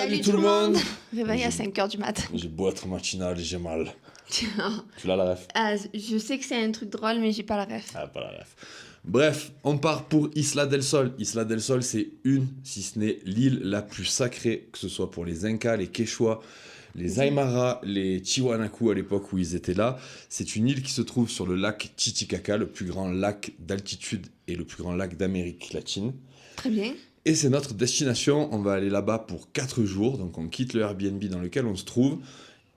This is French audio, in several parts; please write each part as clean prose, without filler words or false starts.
Salut tout le monde. Réveil à 5h du mat. J'ai beau être matinal, j'ai mal. Tu l'as la ref? Je sais que c'est un truc drôle, mais j'ai pas la ref. Ah, pas la ref. Bref, on part pour Isla del Sol. Isla del Sol, c'est une, si ce n'est l'île la plus sacrée, que ce soit pour les Incas, les Quechua, les Aymara, les Tiwanaku à l'époque où ils étaient là. C'est une île qui se trouve sur le lac Titicaca, le plus grand lac d'altitude et le plus grand lac d'Amérique latine. Très bien. Et c'est notre destination. On va aller là-bas pour 4 jours. Donc on quitte le Airbnb dans lequel on se trouve.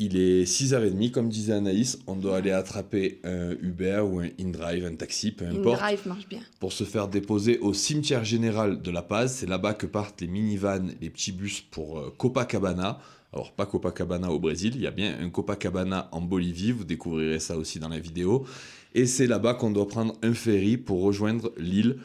Il est 6h30, comme disait Anaïs. On doit aller attraper un Uber ou un InDrive, un taxi, peu importe. InDrive marche bien. Pour se faire déposer au cimetière général de La Paz. C'est là-bas que partent les minivans, les petits bus pour Copacabana. Alors, pas Copacabana au Brésil, il y a bien un Copacabana en Bolivie. Vous découvrirez ça aussi dans la vidéo. Et c'est là-bas qu'on doit prendre un ferry pour rejoindre l'île,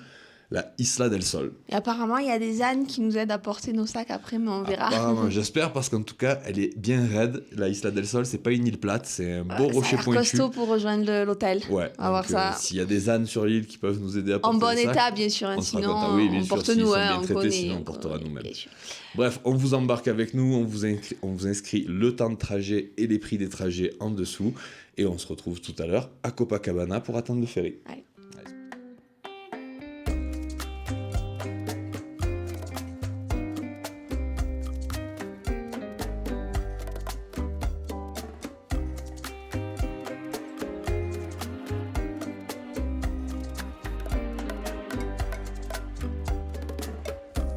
la Isla del Sol. Et apparemment, il y a des ânes qui nous aident à porter nos sacs après, mais on verra. Apparemment, j'espère, parce qu'en tout cas, elle est bien raide. La Isla del Sol, c'est pas une île plate, c'est un beau rocher pointu. C'est costaud pour rejoindre l'hôtel. Ouais. On va voir ça. S'il y a des ânes sur l'île qui peuvent nous aider à porter en bon les sacs, état, bien sûr. Hein, sinon, oui, bien on sûr, porte s'ils nous, sont hein, bien on traités, connaît. sinon on portera nous-mêmes. Bref, on vous embarque avec nous, on vous inscrit le temps de trajet et les prix des trajets en dessous. Et on se retrouve tout à l'heure à Copacabana pour attendre le ferry. Ouais.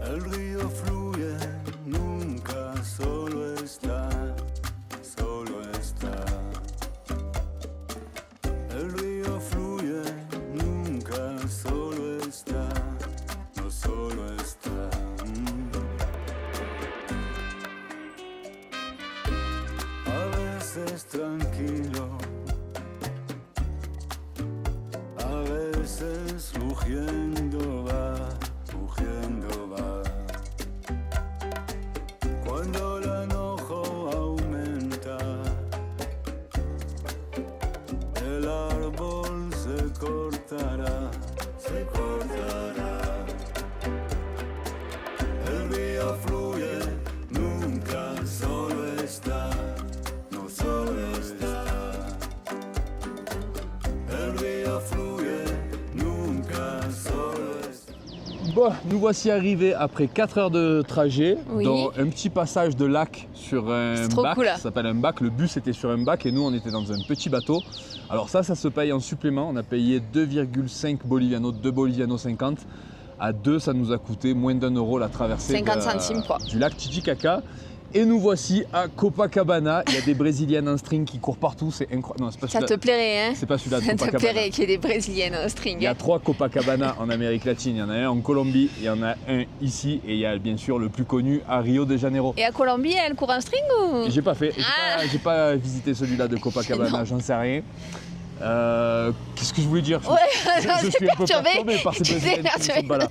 El río fluye, nunca solo está, solo está. El río fluye, nunca solo está, no solo está. A veces tranquilo, a veces rugiendo va. Cuando el enojo aumenta, el árbol se cortará, se cortará. El río fluye, nunca solo está, no solo está. El río fluye, nunca solo está. Bon, nous voici arrivés après 4 heures de trajet, Oui. dans un petit passage de lac sur un trop bac, cool. ça s'appelle un bac, le bus était sur un bac et nous on était dans un petit bateau. Alors ça se paye en supplément, on a payé 2,5 bolivianos, 2 bolivianos 50. À 2, ça nous a coûté moins d'1 € la traversée 50 centimes, quoi. du lac Titicaca. Et nous voici à Copacabana, il y a des Brésiliennes en string qui courent partout, c'est incroyable. Non, c'est pas Ça celui-là. te plairait, hein? C'est pas celui-là de Ça te Copacabana. plairait qu'il y ait des Brésiliennes en string. Il y a 3 Copacabana en Amérique latine. Il y en a un en Colombie, il y en a un ici et il y a bien sûr le plus connu à Rio de Janeiro. Et à Colombie, elle court en string ou? Et j'ai pas fait, Ah. j'ai pas visité celui-là de Copacabana, Non. j'en sais rien. Qu'est-ce que je voulais dire? Ouais, Je suis un peu perturbé. perturbé par ces T'es Brésiliennes qui ne sont perturbé. pas là.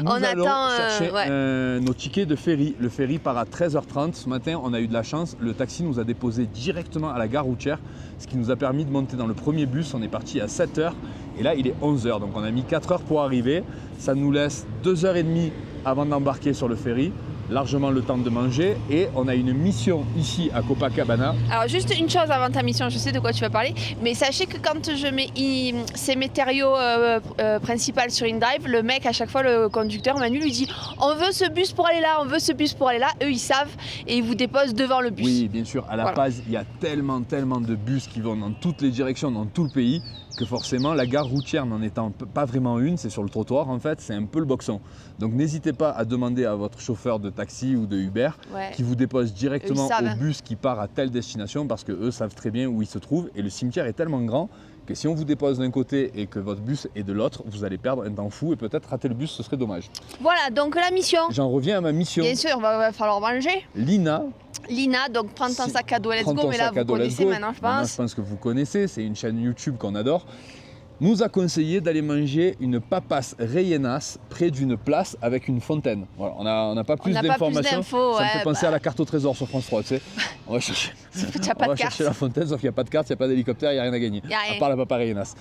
Nous On allons attend, chercher ouais. nos tickets de ferry. Le ferry part à 13h30. Ce matin, on a eu de la chance. Le taxi nous a déposés directement à la gare routière, ce qui nous a permis de monter dans le premier bus. On est parti à 7h et là, il est 11h. Donc, on a mis 4 heures pour arriver. Ça nous laisse 2h30 avant d'embarquer sur le ferry. Largement le temps de manger et on a une mission ici à Copacabana. Alors juste une chose avant ta mission, je sais de quoi tu vas parler, mais sachez que quand je mets ces matériaux principaux sur InDrive, le mec à chaque fois, le conducteur Manu lui dit on veut ce bus pour aller là, on veut ce bus pour aller là, eux ils savent et ils vous déposent devant le bus. Oui, bien sûr, à La Paz, il y a tellement de bus qui vont dans toutes les directions, dans tout le pays, que forcément la gare routière n'en étant pas vraiment une, c'est sur le trottoir en fait, c'est un peu le boxon. Donc n'hésitez pas à demander à votre chauffeur de taxi ou de Uber Ouais. qui vous dépose directement Eux, ils savent. au bus qui part à telle destination parce qu'eux savent très bien où il se trouve et le cimetière est tellement grand que si on vous dépose d'un côté et que votre bus est de l'autre, vous allez perdre un temps fou et peut-être rater le bus, ce serait dommage. Voilà, donc la mission. J'en reviens à ma mission. Bien sûr, va falloir manger. Lina, Lina, donc prends ton Si- sac à dos, let's prends go, ton mais là sac à vous dos, let's connaissez go. maintenant je Maintenant, pense. je pense que vous connaissez, c'est une chaîne YouTube qu'on adore. Nous a conseillé d'aller manger une papas rellenas près d'une place avec une fontaine. Voilà, on n'a pas plus n'a pas plus d'informations. d'infos, Ça me ouais, fait penser bah. à la carte au trésor sur France 3, tu sais. On va chercher, T'as pas on va de carte. chercher la fontaine, sauf qu'il n'y a pas de carte, il n'y a pas d'hélicoptère, il n'y a rien à gagner. Y a rien. À part la papa rellenas.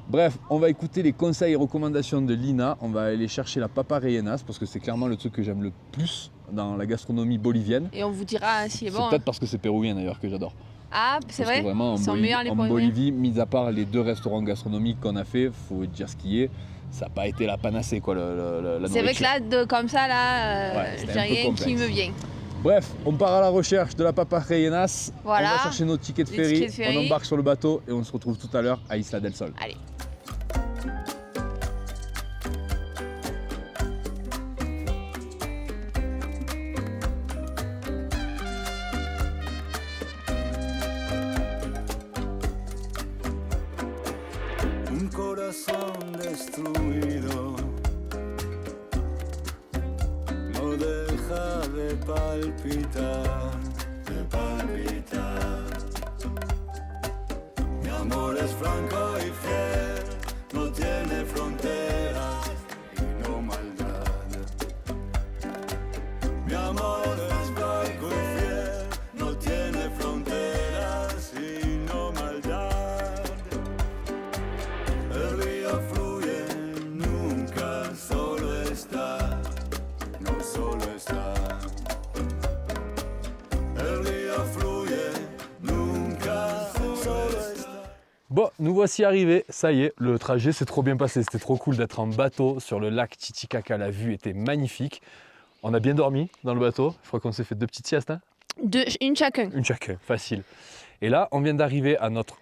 Bref, on va écouter les conseils et recommandations de Lina. On va aller chercher la papa rellenas parce que c'est clairement le truc que j'aime le plus dans la gastronomie bolivienne. Et on vous dira s'il est C'est bon. peut-être parce que c'est péruvien d'ailleurs que j'adore. Ah, c'est Parce que vrai. vraiment, Ils sont meilleurs les en Péruviens. Bolivie, mis à part les 2 restaurants gastronomiques qu'on a fait, faut dire ce qui est, ça n'a pas été la panacée quoi, la C'est vrai que nourriture. là, comme ça, là, Ouais, je c'était dis un peu rien qui complexe. me vient. Bref, on part à la recherche de la papa rellenas. Voilà. On va chercher nos tickets de Les ferry. tickets de ferry. On embarque sur le bateau et on se retrouve tout à l'heure à Isla del Sol. Allez. Un corazón destruido no deja de palpitar, de palpitar. Mi amor es franco y fiel, no tiene fronteras y no maldad. Mi amor es franco y fiel, no tiene fronteras y no maldad. El río fluye, nunca solo está, no solo está. El río fluye, nunca solo está. Bon, nous voici arrivés, ça y est, le trajet s'est trop bien passé, c'était trop cool d'être en bateau sur le lac Titicaca, la vue était magnifique. On a bien dormi dans le bateau, je crois qu'on s'est fait 2 petites siestes, hein, Une chacun. une chacun, facile. Et là, on vient d'arriver à notre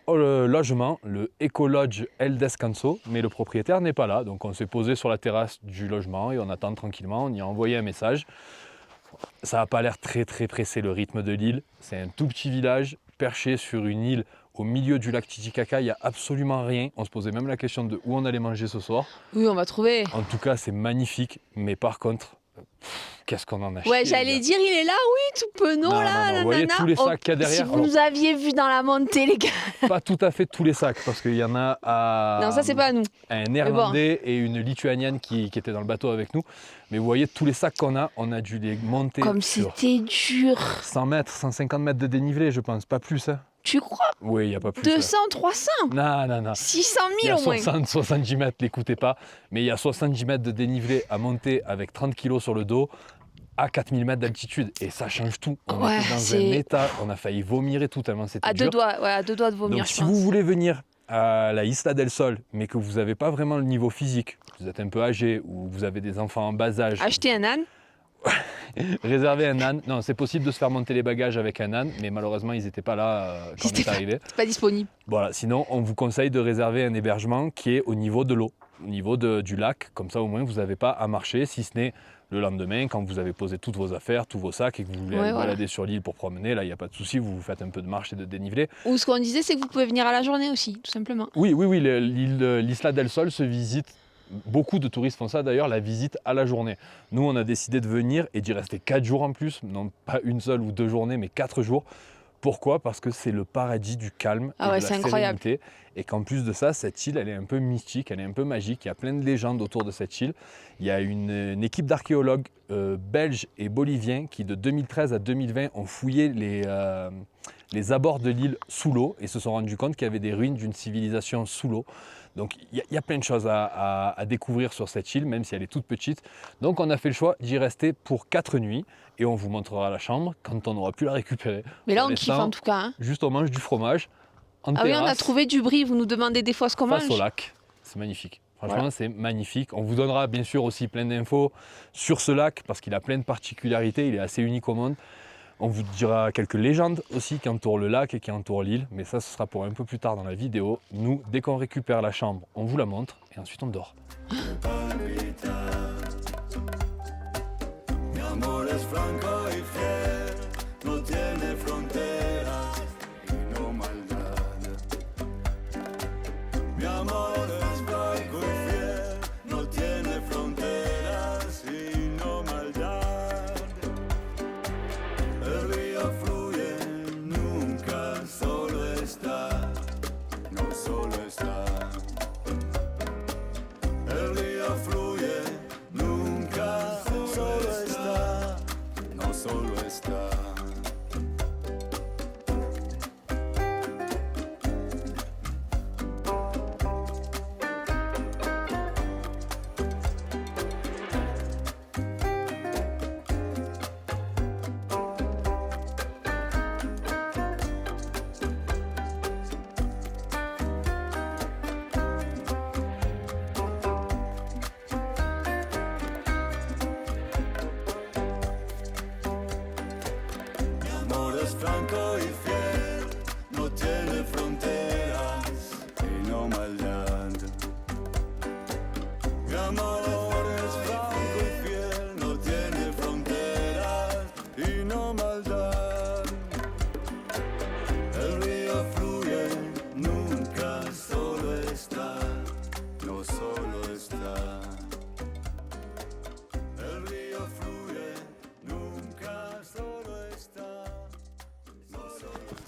logement, le Eco Lodge El Descanso, mais le propriétaire n'est pas là, donc on s'est posé sur la terrasse du logement et on attend tranquillement, on y a envoyé un message. Ça n'a pas l'air très pressé le rythme de l'île, c'est un tout petit village perché sur une île au milieu du lac Titicaca, il n'y a absolument rien. On se posait même la question de où on allait manger ce soir. Oui, on va trouver. En tout cas, c'est magnifique, mais par contre, qu'est-ce qu'on en a chié, Ouais, les j'allais gars. dire, il est là, oui, tout penaud, Non, là, non, vous voyez nanana. tous les Oh, sacs qu'il y a derrière. Si vous Alors, nous aviez vu dans la montée, les gars. pas tout à fait tous les sacs, parce qu'il y en a à Non, ça, c'est pas à nous. un néerlandais et une lituanienne qui étaient dans le bateau avec nous. Mais vous voyez, tous les sacs qu'on a dû les monter Comme sur c'était dur. 100 mètres, 150 mètres de dénivelé, je pense, pas plus. Hein. Tu crois? Oui, il n'y a pas plus. 200, 300, Non. 600 Il y 000 a au moins. 70 mètres, l'écoutez pas, mais il y a 70 mètres de dénivelé à monter avec 30 kilos sur le dos à 4000 mètres d'altitude. Et ça change tout. On Ouais, était dans c'est- un état, on a failli vomir et tout, tellement c'était À dur. 2 doigts, ouais, à 2 doigts de vomir, Donc je si pense. vous voulez venir à la Isla del Sol, mais que vous n'avez pas vraiment le niveau physique, vous êtes un peu âgé ou vous avez des enfants en bas âge, Acheter un âne. réservez un âne. Non, c'est possible de se faire monter les bagages avec un âne, mais malheureusement, ils n'étaient pas là quand on Ils étaient est pas- arrivé. C'est pas disponible. Voilà, sinon, on vous conseille de réserver un hébergement qui est au niveau de l'eau, au niveau du lac. Comme ça, au moins, vous n'avez pas à marcher, si ce n'est le lendemain, quand vous avez posé toutes vos affaires, tous vos sacs et que vous voulez Ouais, aller voilà. balader sur l'île pour promener. Là, il n'y a pas de souci, vous faites un peu de marche et de dénivelé. Ou ce qu'on disait, c'est que vous pouvez venir à la journée aussi, tout simplement. Oui, l'Isla del Sol se visite. Beaucoup de touristes font ça d'ailleurs, la visite à la journée. Nous, on a décidé de venir et d'y rester 4 jours en plus, non pas une seule ou 2 journées, mais 4 jours. Pourquoi? Parce que c'est le paradis du calme Ah et ouais, de la c'est incroyable. sérénité. Et qu'en plus de ça, cette île, elle est un peu mystique, elle est un peu magique. Il y a plein de légendes autour de cette île. Il y a une équipe d'archéologues belges et boliviens qui, de 2013 à 2020, ont fouillé les abords de l'île sous l'eau et se sont rendus compte qu'il y avait des ruines d'une civilisation sous l'eau. Donc il y a plein de choses à découvrir sur cette île, même si elle est toute petite. Donc on a fait le choix d'y rester pour 4 nuits et on vous montrera la chambre quand on aura pu la récupérer. Mais là, Pour on kiffe l'instant, en tout cas. Hein. Juste on mange du fromage en Ah oui, on a terrasse, trouvé du brie. Vous nous demandez des fois ce qu'on face mange. au lac. C'est magnifique. Franchement, Voilà. c'est magnifique. On vous donnera bien sûr aussi plein d'infos sur ce lac parce qu'il a plein de particularités. Il est assez unique au monde. On vous dira quelques légendes aussi qui entourent le lac et qui entourent l'île. Mais ça, ce sera pour un peu plus tard dans la vidéo. Nous, dès qu'on récupère la chambre, on vous la montre et ensuite on dort. Mi amor es franco y fiel, no tiene fronteras y no maldad. Mi amor es franco y fiel, no tiene fronteras y no maldad. El río fluye, nunca solo está, no solo está. El río fluye, nunca solo está, no solo está.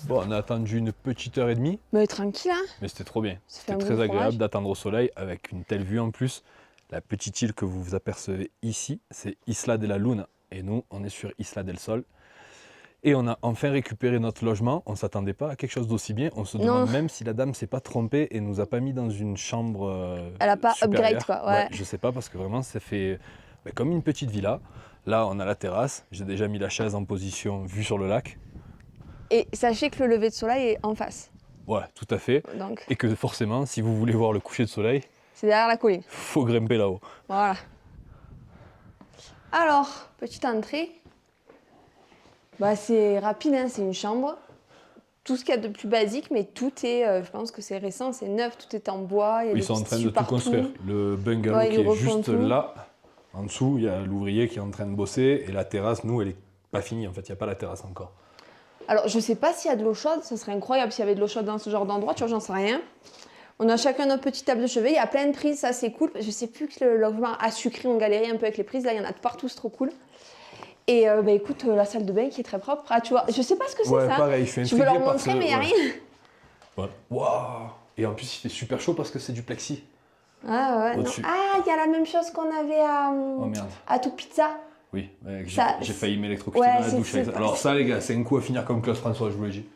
Bon, on a attendu une petite heure et demie, Mais tranquille, hein. mais c'était trop bien. Ça fait un C'était bon très agréable fromage. d'attendre au soleil avec une telle vue en plus. La petite île que vous apercevez ici, c'est Isla de la Luna. Et nous, on est sur Isla del Sol. Et on a enfin récupéré notre logement. On ne s'attendait pas à quelque chose d'aussi bien. On se demande Non. même si la dame s'est pas trompée et nous a pas mis dans une chambre Elle a pas supérieure. upgrade, quoi, ouais. Je sais pas parce que vraiment ça fait comme une petite villa. Là, on a la terrasse. J'ai déjà mis la chaise en position vue sur le lac. Et sachez que le lever de soleil est en face. Ouais, tout à fait. Donc, Et que forcément, si vous voulez voir le coucher de soleil, c'est derrière la colline. faut grimper là-haut. Voilà. Alors, petite entrée. Bah, c'est rapide, hein, c'est une chambre. Tout ce qu'il y a de plus basique, mais tout est, je pense que c'est récent, c'est neuf, tout est en bois. Il y a Ils des sont en petits train de tissus tout partout. construire. Le bungalow Ouais, qui ils est refont juste tout. là, en dessous, il y a l'ouvrier qui est en train de bosser. Et la terrasse, nous, elle est pas finie. En fait, il n'y a pas la terrasse encore. Alors, je sais pas s'il y a de l'eau chaude, ça serait incroyable s'il y avait de l'eau chaude dans ce genre d'endroit, tu vois, j'en sais rien. On a chacun notre petite table de chevet, il y a plein de prises, ça c'est cool. Je sais plus que le logement a sucré, on galérait un peu avec les prises, là il y en a de partout, c'est trop cool. Et bah écoute, la salle de bain qui est très propre, ah, tu vois, je sais pas ce que c'est ça. pareil, je suis Je peux intrigué leur par montrer, ce- mais il n'y a ouais. rien. Ouais. Waouh! Et en plus, il fait super chaud parce que c'est du plexi. Ah ouais, non. Au-dessus. Ah, il y a la même chose qu'on avait Oh merde. à Tout Pizza. Oui, ouais, Ça, j'ai failli m'électrocuter ouais, dans la douche. c'est- avec ça. Alors ça, les gars, c'est un coup à finir comme Claude François, je vous l'ai dit.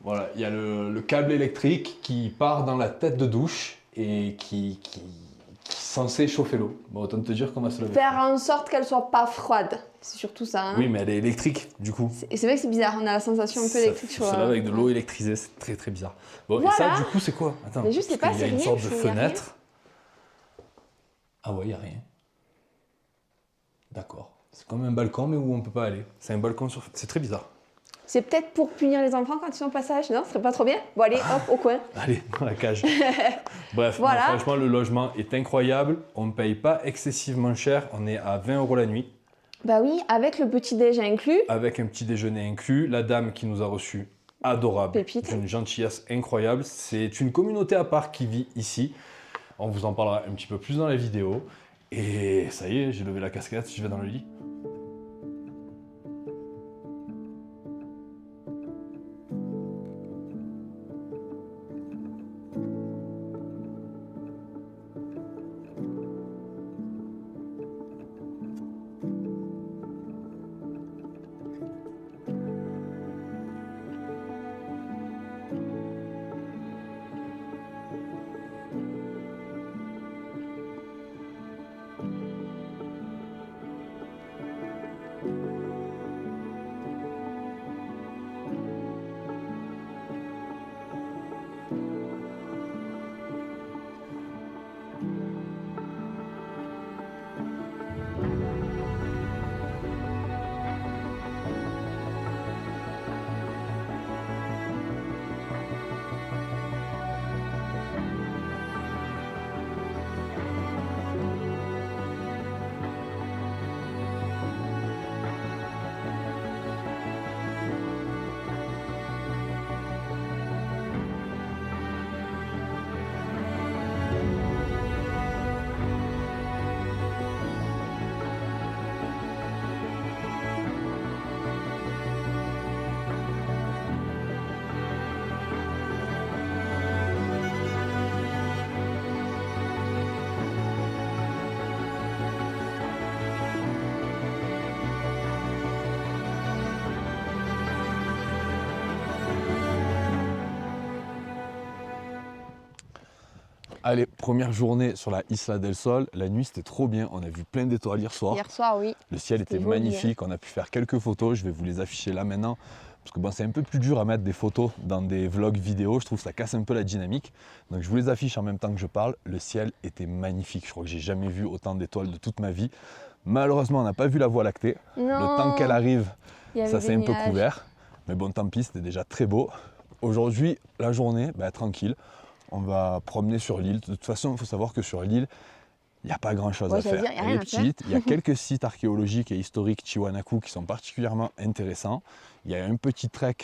Voilà, il y a le câble électrique qui part dans la tête de douche et qui est censé chauffer l'eau. Bon, autant te dire comment ça le Faire en sorte qu'elle soit pas froide. C'est surtout ça. Hein. Oui, mais elle est électrique, du coup. Et c'est vrai que c'est bizarre, on a la sensation un peu électrique sur Ça lave avec de l'eau électrisée, c'est très très bizarre. Bon, et Voilà. ça, du coup, c'est quoi? Attends, Mais je sais parce pas, qu'il y a c'est une rien, sorte de je trouve, y a rien. fenêtre. Ah ouais, il n'y a rien. D'accord. C'est comme un balcon, mais où on peut pas aller. C'est un balcon sur... C'est très bizarre. C'est peut-être pour punir les enfants quand ils sont au passage, non? Ce serait pas trop bien? Bon allez, hop, au coin. Allez, dans la cage. Bref, Voilà. non, franchement, le logement est incroyable. On ne paye pas excessivement cher. On est à 20 € la nuit, Bah oui, avec le petit déj inclus. avec un petit déjeuner inclus. La dame qui nous a reçus, adorable. Pépite. D'une gentillesse incroyable. C'est une communauté à part qui vit ici. On vous en parlera un petit peu plus dans la vidéo. Et ça y est, j'ai levé la casquette, je vais dans le lit. Allez, première journée sur la Isla del Sol. La nuit, c'était trop bien. On a vu plein d'étoiles hier soir. Hier soir, oui. Le ciel était C'était joli, magnifique. On a pu faire quelques photos. Je vais vous les afficher là maintenant. Parce que bon, c'est un peu plus dur à mettre des photos dans des vlogs vidéo. Je trouve que ça casse un peu la dynamique. Donc je vous les affiche en même temps que je parle. Le ciel était magnifique. Je crois que j'ai jamais vu autant d'étoiles de toute ma vie. Malheureusement, on n'a pas vu la Voie lactée. Non. Le temps qu'elle arrive, Il y avait ça des s'est un peu nuages. couvert. Mais bon, tant pis, c'était déjà très beau. Aujourd'hui, la journée, tranquille. On va promener sur l'île. De toute façon, il faut savoir que sur l'île, il n'y a pas grand-chose Ouais, à j'allais faire. dire, y a Elle rien est à faire. petite. Il y a quelques sites archéologiques et historiques Tiwanaku qui sont particulièrement intéressants. Il y a un petit trek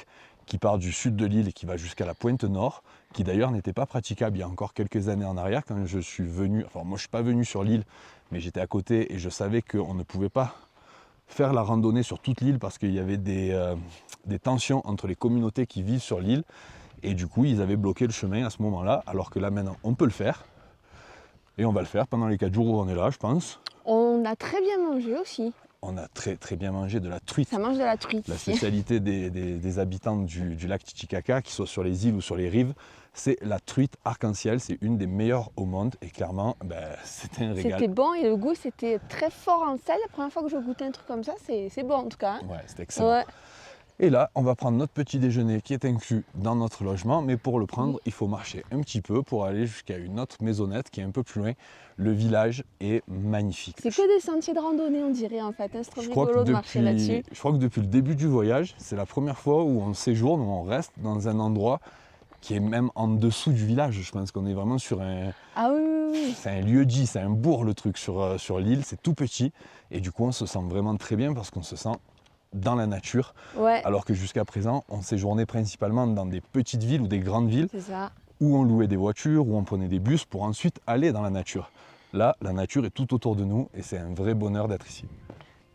qui part du sud de l'île et qui va jusqu'à la pointe nord, qui d'ailleurs n'était pas praticable il y a encore quelques années en arrière quand je suis venu. Enfin, moi, je ne suis pas venu sur l'île, mais j'étais à côté et je savais qu'on ne pouvait pas faire la randonnée sur toute l'île parce qu'il y avait des tensions entre les communautés qui vivent sur l'île. Et du coup, ils avaient bloqué le chemin à ce moment-là, alors que là maintenant, on peut le faire. Et on va le faire pendant les 4 jours où on est là, je pense. On a très bien mangé aussi. On a très très bien mangé de la truite. Ça mange de la truite. La spécialité des habitants du lac Titicaca, qu'ils soient sur les îles ou sur les rives, c'est la truite arc-en-ciel. C'est une des meilleures au monde et clairement, c'était un régal. C'était bon et le goût c'était très fort en sel. La première fois que je goûtais un truc comme ça, c'est bon en tout cas. Hein. Ouais, c'était excellent. Ouais. Et là, on va prendre notre petit déjeuner qui est inclus dans notre logement, mais pour le prendre, il faut marcher un petit peu pour aller jusqu'à une autre maisonnette qui est un peu plus loin. Le village est magnifique. C'est que des sentiers de randonnée, on dirait en fait. Hein. C'est trop Je crois rigolo de marcher là-dessus. je crois que depuis le début du voyage, c'est la première fois où on séjourne, où on reste dans un endroit qui est même en dessous du village. Je pense qu'on est vraiment sur un... Ah oui, oui, oui. C'est un lieu-dit, c'est un bourg le truc sur l'île, c'est tout petit. Et du coup, on se sent vraiment très bien parce qu'on se sent dans la nature. Ouais, Alors que jusqu'à présent, on séjournait principalement dans des petites villes ou des grandes villes c'est ça. où on louait des voitures, où on prenait des bus pour ensuite aller dans la nature. Là, la nature est tout autour de nous et c'est un vrai bonheur d'être ici.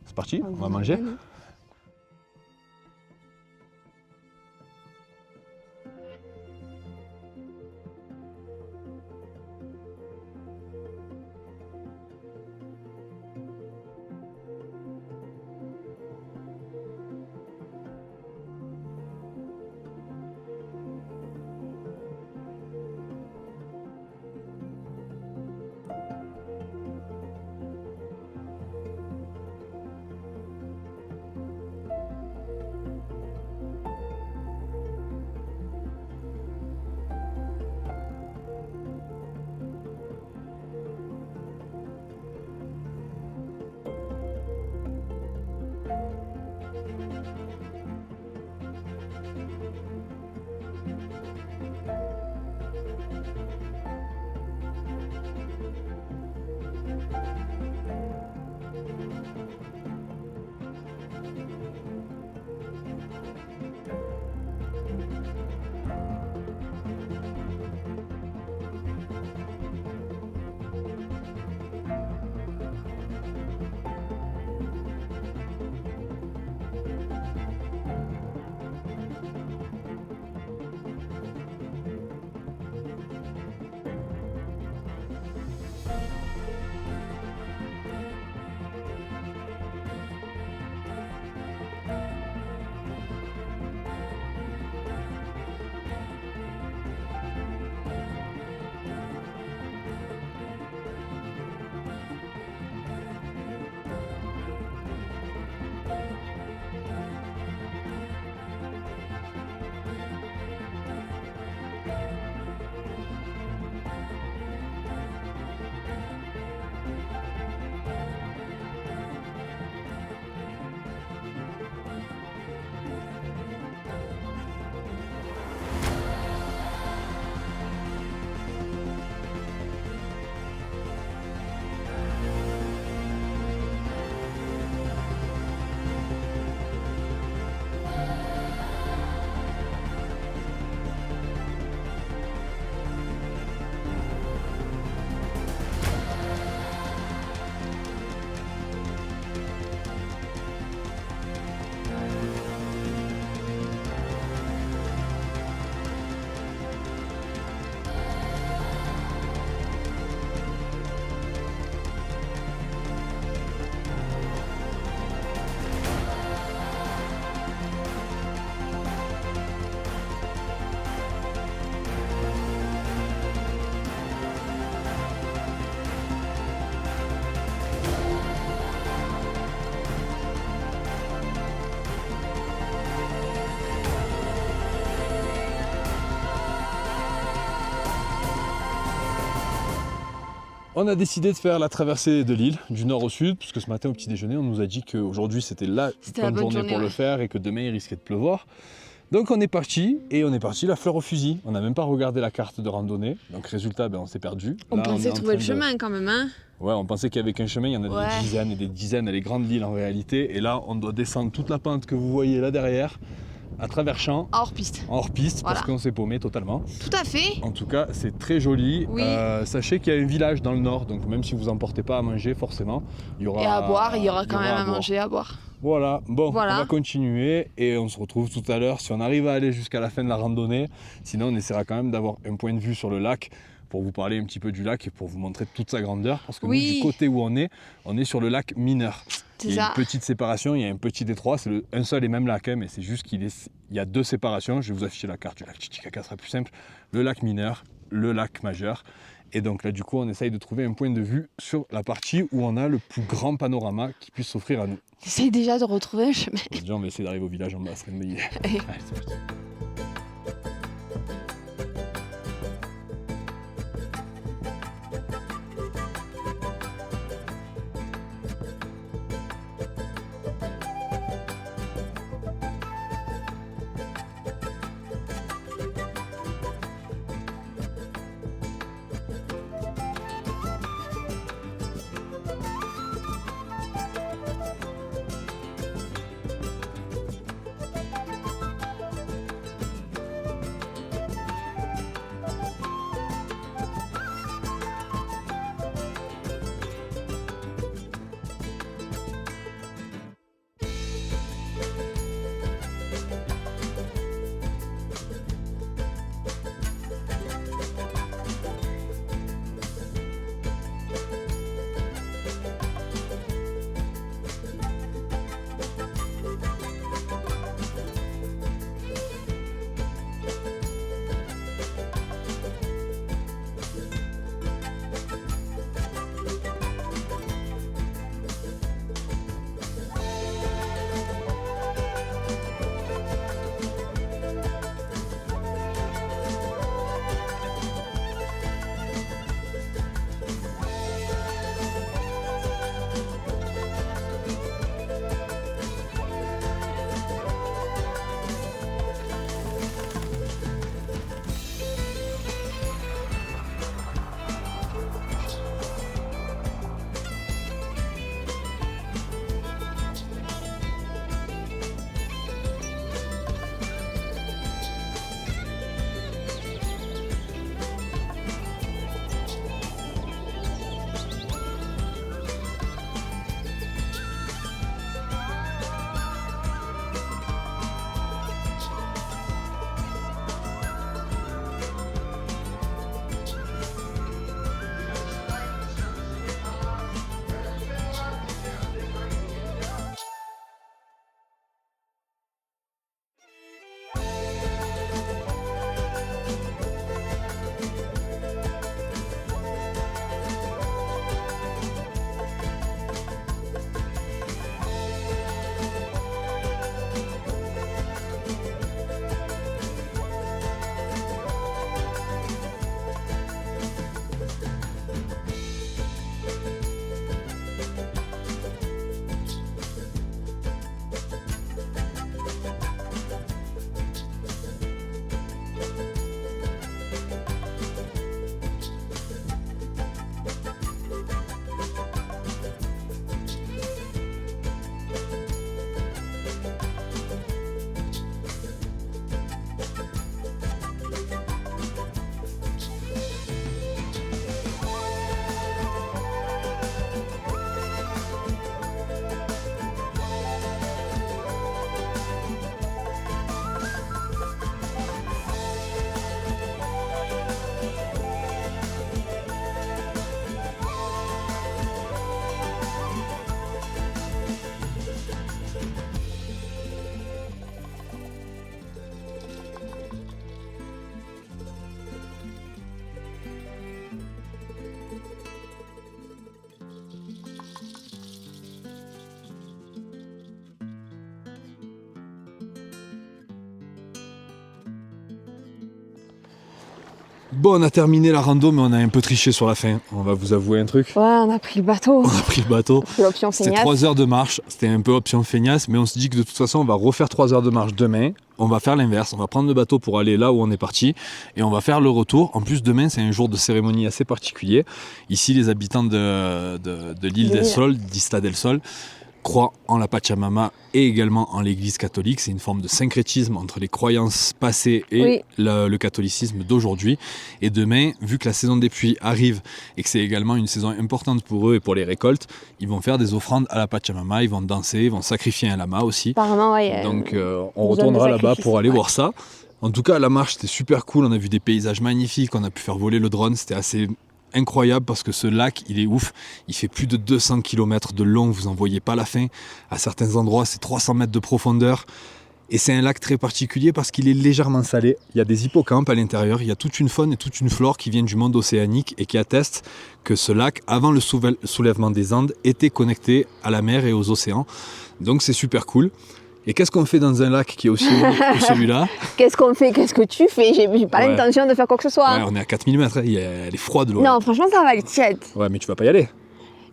C'est parti, on va manger. On a décidé de faire la traversée de l'île du nord au sud, parce que ce matin au petit déjeuner, on nous a dit qu'aujourd'hui c'était la bonne journée pour le faire et que demain il risquait de pleuvoir. Donc on est parti, et on est parti la fleur au fusil. On n'a même pas regardé la carte de randonnée, donc résultat, on s'est perdu. On Là, pensait est en trouver le train de- chemin quand même, hein. Ouais, on pensait qu'avec un chemin, il y en a Ouais. des dizaines et des dizaines, elle est grande l'île en réalité. Et là, on doit descendre toute la pente que vous voyez là derrière, à travers champs, Hors piste. en hors-piste, parce Voilà. qu'on s'est paumé totalement. Tout à fait. En tout cas, c'est très joli. Oui. Sachez qu'il y a un village dans le nord, donc même si vous n'emportez pas à manger, forcément, il y aura... Et à boire, il y aura quand même à boire. manger, à boire. Voilà, bon, Voilà. on va continuer et on se retrouve tout à l'heure si on arrive à aller jusqu'à la fin de la randonnée. Sinon, on essaiera quand même d'avoir un point de vue sur le lac pour vous parler un petit peu du lac et pour vous montrer toute sa grandeur. Parce que nous, du côté où on est sur le lac mineur. Il y a une petite séparation, il y a un petit détroit, c'est un seul et même lac, hein, mais c'est juste qu'il y a 2 séparations. Je vais vous afficher la carte du lac Titicaca, ce sera plus simple. Le lac mineur, le lac majeur. Et donc là, du coup, on essaye de trouver un point de vue sur la partie où on a le plus grand panorama qui puisse s'offrir à nous. J'essaye déjà de retrouver un chemin. Déjà, on va essayer d'arriver au village en bas, ce serait une bonne idée. Allez, c'est parti. Bon, on a terminé la rando, mais on a un peu triché sur la fin. On va vous avouer un truc. Ouais, on a pris le bateau. On a pris le bateau. L'option C'était feignasse. 3 heures de marche. C'était un peu option feignasse, mais on se dit que de toute façon, on va refaire 3 heures de marche demain. On va faire l'inverse. On va prendre le bateau pour aller là où on est parti. Et on va faire le retour. En plus, demain, c'est un jour de cérémonie assez particulier. Ici, les habitants de l'île del Sol, d'Isla del Sol, croient en la Pachamama et également en l'église catholique. C'est une forme de syncrétisme entre les croyances passées et le catholicisme d'aujourd'hui. Et demain, vu que la saison des pluies arrive et que c'est également une saison importante pour eux et pour les récoltes, ils vont faire des offrandes à la Pachamama, ils vont danser, ils vont sacrifier un lama aussi. Apparemment, ouais. Donc on retournera là-bas pour aller voir ça. En tout cas, la marche, c'était super cool. On a vu des paysages magnifiques. On a pu faire voler le drone. C'était assez incroyable parce que ce lac, il est ouf. Il fait plus de 200 km de long. Vous n'en voyez pas la fin. À certains endroits, c'est 300 mètres de profondeur. Et c'est un lac très particulier parce qu'il est légèrement salé. Il y a des hippocampes à l'intérieur. Il y a toute une faune et toute une flore qui viennent du monde océanique et qui attestent que ce lac, avant le soulèvement des Andes, était connecté à la mer et aux océans. Donc c'est super cool. Et qu'est-ce qu'on fait dans un lac qui est aussi haut que celui-là? Qu'est-ce qu'on fait? Qu'est-ce que tu fais? J'ai pas l'intention de faire quoi que ce soit. Ouais, on est à 4000 mètres, elle est froide l'eau. Non, franchement, ça va être tiède. Ouais, mais tu vas pas y aller.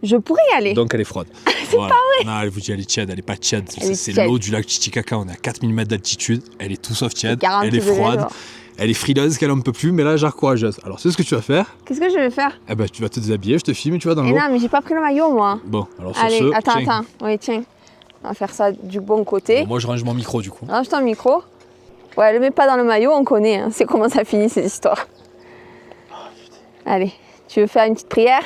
Je pourrais y aller. Donc elle est froide. C'est pas vrai. Non, elle vous dit elle est tiède, elle est pas tiède. Elle C'est est tiède. l'eau du lac Titicaca, on est à 4000 mètres d'altitude, elle est tout sauf tiède, 40 elle est degrés, froide, genre. elle est frileuse qu'elle en peut plus, mais là, genre courageuse. Alors, c'est ce que tu vas faire. Qu'est-ce que je vais faire? Eh ben, tu vas te déshabiller, je te filme et tu vas dans Eh l'eau. non, mais j'ai pas pris le maillot, moi. Bon, alors sur Allez, ce, attends, tiens. attends. Oui, tiens. On va faire ça du bon côté. Bon, moi, je range mon micro du coup. Range ton micro. Ouais, le mets pas dans le maillot, on connaît. Hein. C'est comment ça finit ces histoires. Allez, tu veux faire une petite prière?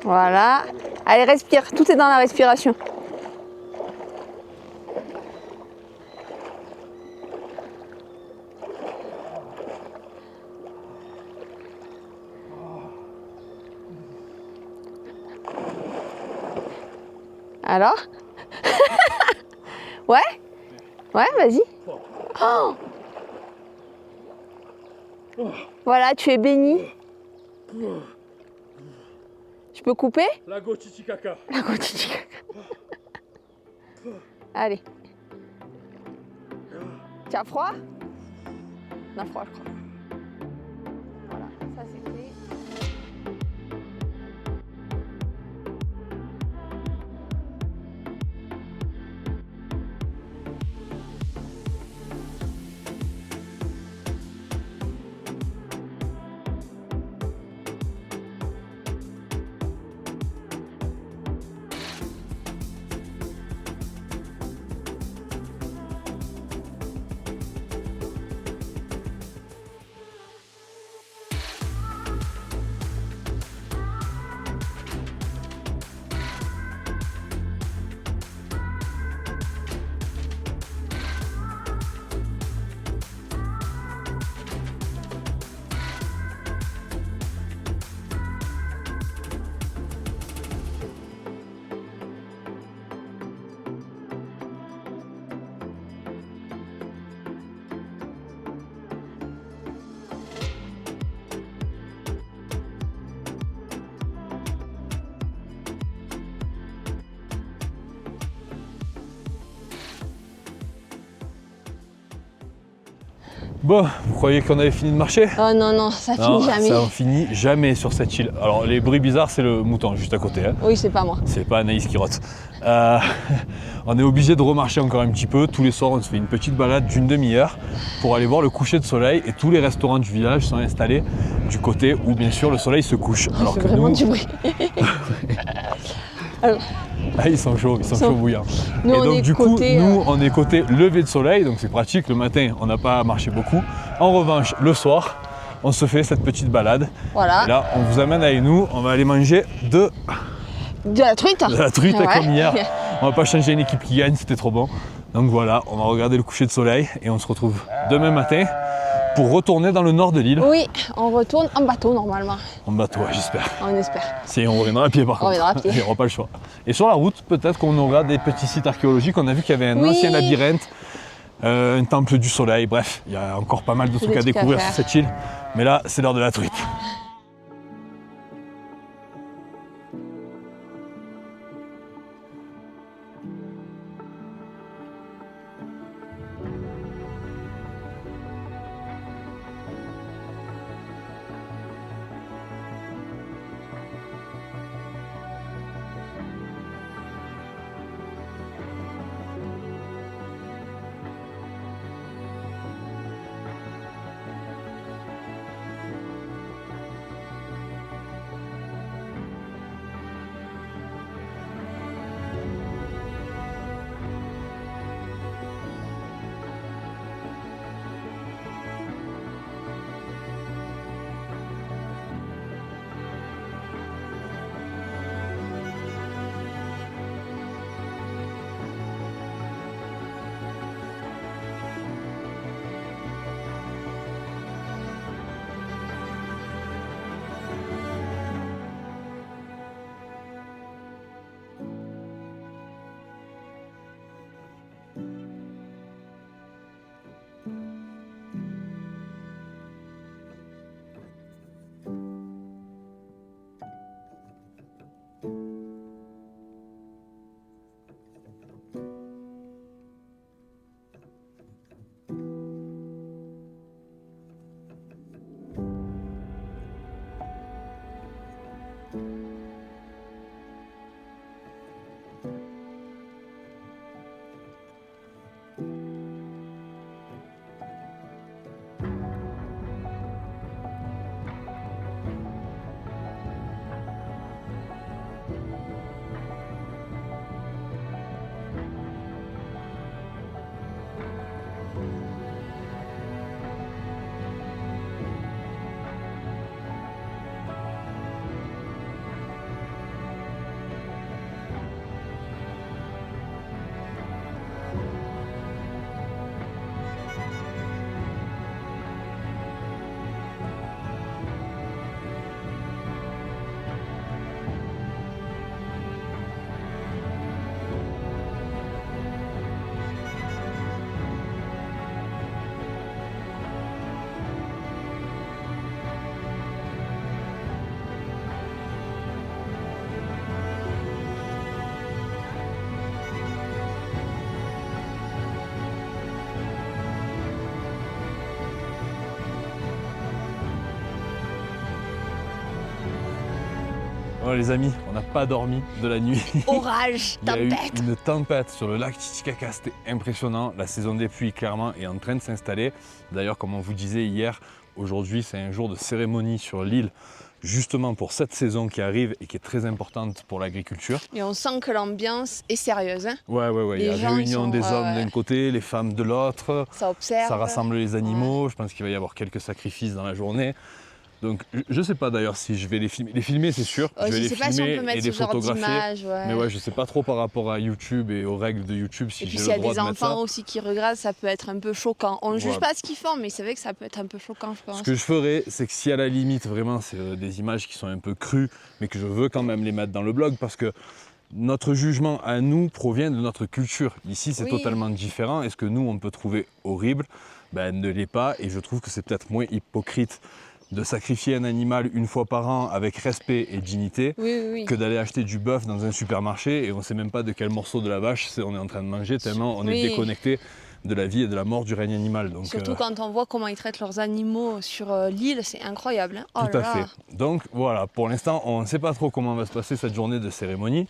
Voilà. Allez, respire. Tout est dans la respiration. Alors? Ouais? Ouais, vas-y. Oh. Voilà, tu es béni. Je peux couper? Lago Titicaca. La continue. Allez. Tu as froid? On a froid, je crois. Voilà, ça c'est fait. Bon, vous croyez qu'on avait fini de marcher? Oh non, non, ça Non, finit jamais. ça en finit jamais sur cette île. Alors, les bruits bizarres, c'est le mouton juste à côté. Hein. Oui, c'est pas moi. C'est pas Anaïs qui rote. On est obligé de remarcher encore un petit peu. Tous les soirs, on se fait une petite balade d'une demi-heure pour aller voir le coucher de soleil. Et tous les restaurants du village sont installés du côté où, bien sûr, le soleil se couche. Alors C'est que vraiment nous, du bruit. Alors, ah, ils sont chauds bouillants. nous, Et on donc est du coup, côté, nous, on est côté lever de soleil, donc c'est pratique. Le matin, on n'a pas à marcher beaucoup. En revanche, le soir, on se fait cette petite balade. voilà. Et là, on vous amène avec nous. On va aller manger de De la truite. la truite Ouais. comme hier. On va pas changer une équipe qui gagne, c'était trop bon. Donc voilà, on va regarder le coucher de soleil et on se retrouve demain matin pour retourner dans le nord de l'île. Oui, on retourne en bateau normalement. En bateau, ouais, j'espère. On espère. Si on reviendra à pied par On contre. reviendra à pied. Il n'y aura pas le choix. Et sur la route, peut-être qu'on aura des petits sites archéologiques. On a vu qu'il y avait un Oui. ancien labyrinthe, un temple du soleil. Bref, il y a encore pas mal de trucs à trucs à découvrir faire. sur cette île. Mais là, c'est l'heure de la truite. Bon les amis, on n'a pas dormi de la nuit. Orage, Il y a eu tempête. une tempête sur le lac Titicaca, c'était impressionnant. La saison des pluies clairement est en train de s'installer. D'ailleurs comme on vous disait hier, aujourd'hui c'est un jour de cérémonie sur l'île, justement pour cette saison qui arrive et qui est très importante pour l'agriculture. Et on sent que l'ambiance est sérieuse. Hein. Ouais, il y a Les gens, ils réunion sont- des ouais, hommes ouais. d'un côté, les femmes de l'autre. Ça observe. Ça rassemble les animaux, je pense qu'il va y avoir quelques sacrifices dans la journée. Donc je ne sais pas d'ailleurs si je vais les filmer. Les filmer c'est sûr, je vais Je les sais pas si on filmer peut et mettre les ce genre photographier. d'image. Ouais. Mais ouais, je sais pas trop par rapport à YouTube et aux règles de YouTube si Et puis j'ai s'il y le a droit des de mettre ça. enfants aussi qui regardent, ça peut être un peu choquant. On ne juge Voilà. pas ce qu'ils font, mais c'est vrai que ça peut être un peu choquant, je pense. Ce que je ferais, c'est que si à la limite vraiment c'est des images qui sont un peu crues, mais que je veux quand même les mettre dans le blog parce que notre jugement à nous provient de notre culture. Ici c'est Oui. totalement différent et ce que nous on peut trouver horrible, ne l'est pas et je trouve que c'est peut-être moins hypocrite de sacrifier un animal une fois par an avec respect et dignité Oui. que d'aller acheter du bœuf dans un supermarché et on ne sait même pas de quel morceau de la vache on est en train de manger tellement on est Oui. déconnecté de la vie et de la mort du règne animal. Donc, Surtout quand on voit comment ils traitent leurs animaux sur l'île, c'est incroyable. Hein. Oh tout là à là. fait. Donc voilà, pour l'instant, on ne sait pas trop comment va se passer cette journée de cérémonie.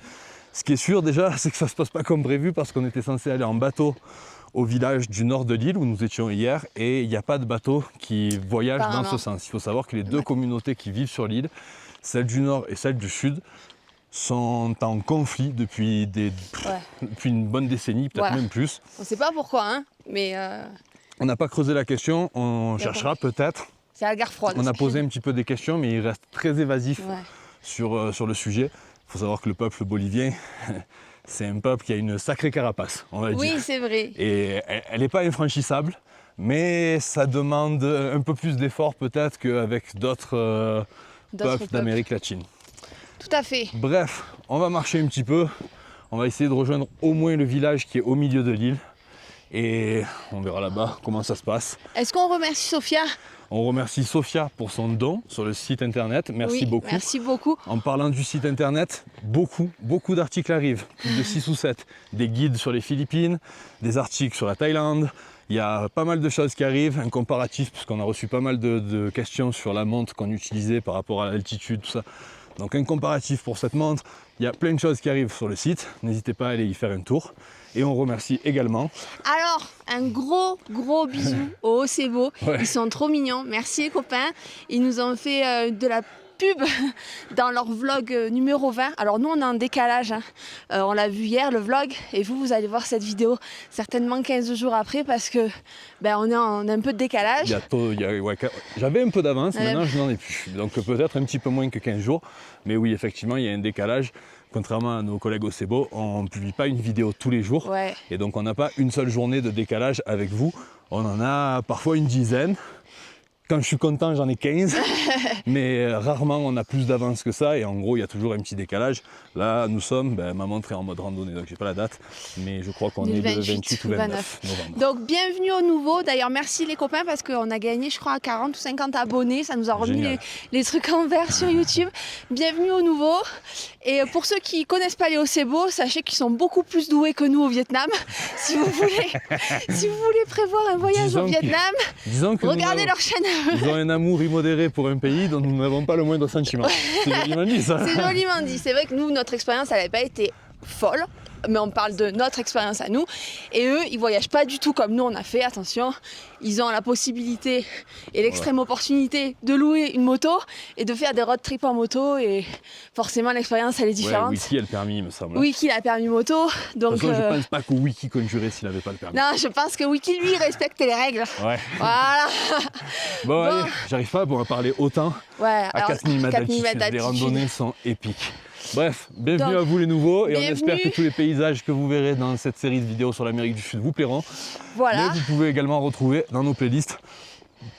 Ce qui est sûr déjà, c'est que ça ne se passe pas comme prévu parce qu'on était censé aller en bateau au village du nord de l'île où nous étions hier et il n'y a pas de bateau qui voyage dans Apparemment. ce sens. Il faut savoir que les deux communautés qui vivent sur l'île, celle du nord et celle du sud, sont en conflit depuis une bonne décennie, peut-être Voilà. même plus. On ne sait pas pourquoi, hein, mais On n'a pas creusé la question, on D'accord. cherchera peut-être. c'est la guerre froide. On a posé un petit peu des questions, mais il reste très évasif Ouais. sur le sujet. Il faut savoir que le peuple bolivien, c'est un peuple qui a une sacrée carapace, on va Oui, dire. c'est vrai. Et elle n'est pas infranchissable, mais ça demande un peu plus d'efforts peut-être qu'avec d'autres D'autres peuples d'Amérique latine. Tout à fait. Bref, on va marcher un petit peu. On va essayer de rejoindre au moins le village qui est au milieu de l'île. Et on verra là-bas comment ça se passe. Est-ce qu'on remercie Sophia? On remercie Sophia pour son don sur le site internet. Merci Oui, beaucoup. Merci beaucoup. En parlant du site internet, beaucoup d'articles arrivent, plus de 6 ou 7. Des guides sur les Philippines, des articles sur la Thaïlande. Il y a pas mal de choses qui arrivent, un comparatif, puisqu'on a reçu pas mal de questions sur la montre qu'on utilisait par rapport à l'altitude, tout ça. Donc un comparatif pour cette montre. Il y a plein de choses qui arrivent sur le site. N'hésitez pas à aller y faire un tour. Et on remercie également. Alors, un gros bisou aux Ocebo. Ouais. Ils sont trop mignons. Merci les copains. Ils nous ont fait de la pub dans leur vlog numéro 20. Alors nous, on est en décalage. Hein. On l'a vu hier, le vlog. Et vous allez voir cette vidéo certainement 15 jours après parce que on est en un peu de décalage. J'avais un peu d'avance, Ouais. maintenant je n'en ai plus. Donc peut-être un petit peu moins que 15 jours. Mais oui, effectivement, il y a un décalage. Contrairement à nos collègues au Ocebo, on ne publie pas une vidéo tous les jours. Ouais. Et donc on n'a pas une seule journée de décalage avec vous. On en a parfois une dizaine. Quand je suis content, j'en ai 15. Mais rarement on a plus d'avance que ça. Et en gros, il y a toujours un petit décalage. Là, nous sommes, ma montre est en mode randonnée, donc j'ai pas la date. Mais je crois qu'on Du est le 28 28 ou ou 29 novembre. Donc bienvenue au nouveau. D'ailleurs merci les copains parce qu'on a gagné je crois 40 ou 50 abonnés. Ça nous a remis Génial. les trucs en vert sur YouTube. Bienvenue au nouveau. Et pour ceux qui connaissent pas les Ocebo, sachez qu'ils sont beaucoup plus doués que nous au Vietnam. Si vous voulez prévoir un voyage Disons au que- Vietnam, Disons que regardez leur chaîne. ils ont un amour immodéré pour un pays dont nous n'avons pas le moindre sentiment. C'est joliment dit ça. C'est joliment dit. C'est vrai que nous, notre expérience, elle n'avait pas été folle. Mais on parle de notre expérience à nous. Et eux, ils voyagent pas du tout comme nous on a fait. Attention, ils ont la possibilité et l'extrême opportunité de louer une moto et de faire des road trips en moto. Et forcément, l'expérience, elle est Ouais, différente. Wiki a le permis, il me semble. Wiki a permis moto. De Donc, toute façon, je pense pas que Wiki conjurait s'il n'avait pas le permis. non, je pense que Wiki, lui, respecte les règles. Ouais. Voilà. Bon, allez, j'arrive pas à parler autant. Ouais, À 4000 mètres 4000 mètres d'altitude, les d'altitude. randonnées sont épiques. Bref, bienvenue Donc, à vous les nouveaux et on bienvenue. espère que tous les paysages que vous verrez dans cette série de vidéos sur l'Amérique du Sud vous plairont. Voilà. Mais vous pouvez également retrouver dans nos playlists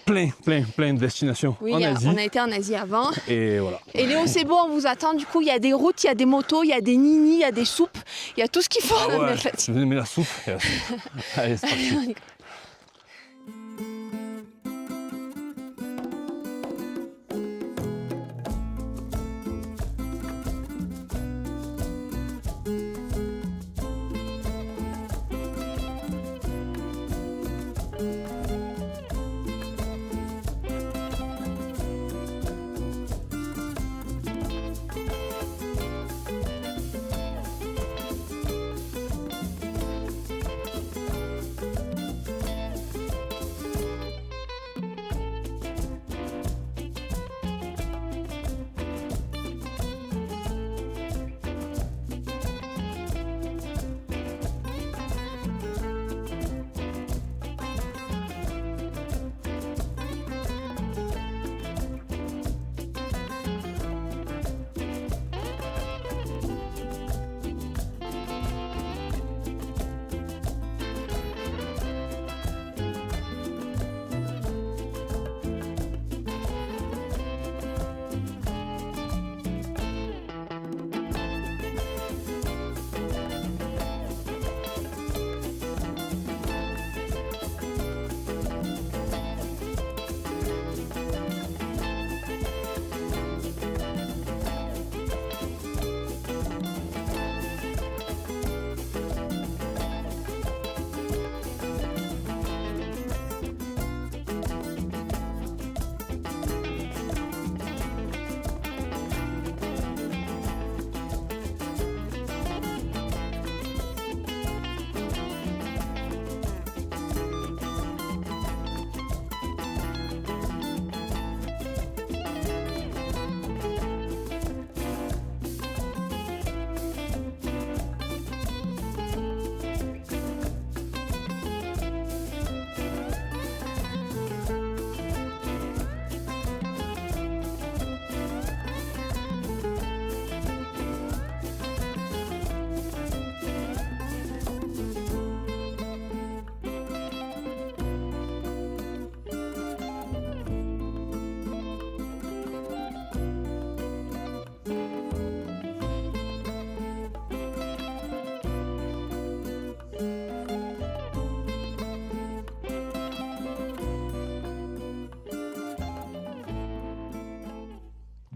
plein de destinations Oui, en Asie. on a été en Asie avant. Et voilà. Et Léo, c'est bon, on vous attend. Du coup, il y a des routes, il y a des motos, il y a des ninis, il y a des soupes, il y a tout ce qu'il faut. Ah ouais, mettre là-dessus. si vous aimez la soupe, il y a la soupe. Allez, c'est parti.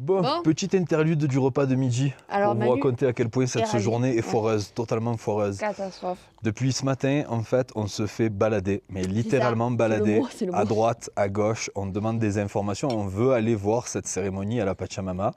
Bon, Bon. petite interlude du repas de midi Alors, pour vous Manu raconter à quel point cette ravie. journée est Ouais. foireuse, totalement foireuse. Catastrophe. Depuis ce matin, en fait, on se fait balader, mais littéralement C'est balader, c'est le à mot. droite, à gauche. On demande des informations, on veut aller voir cette cérémonie à la Pachamama.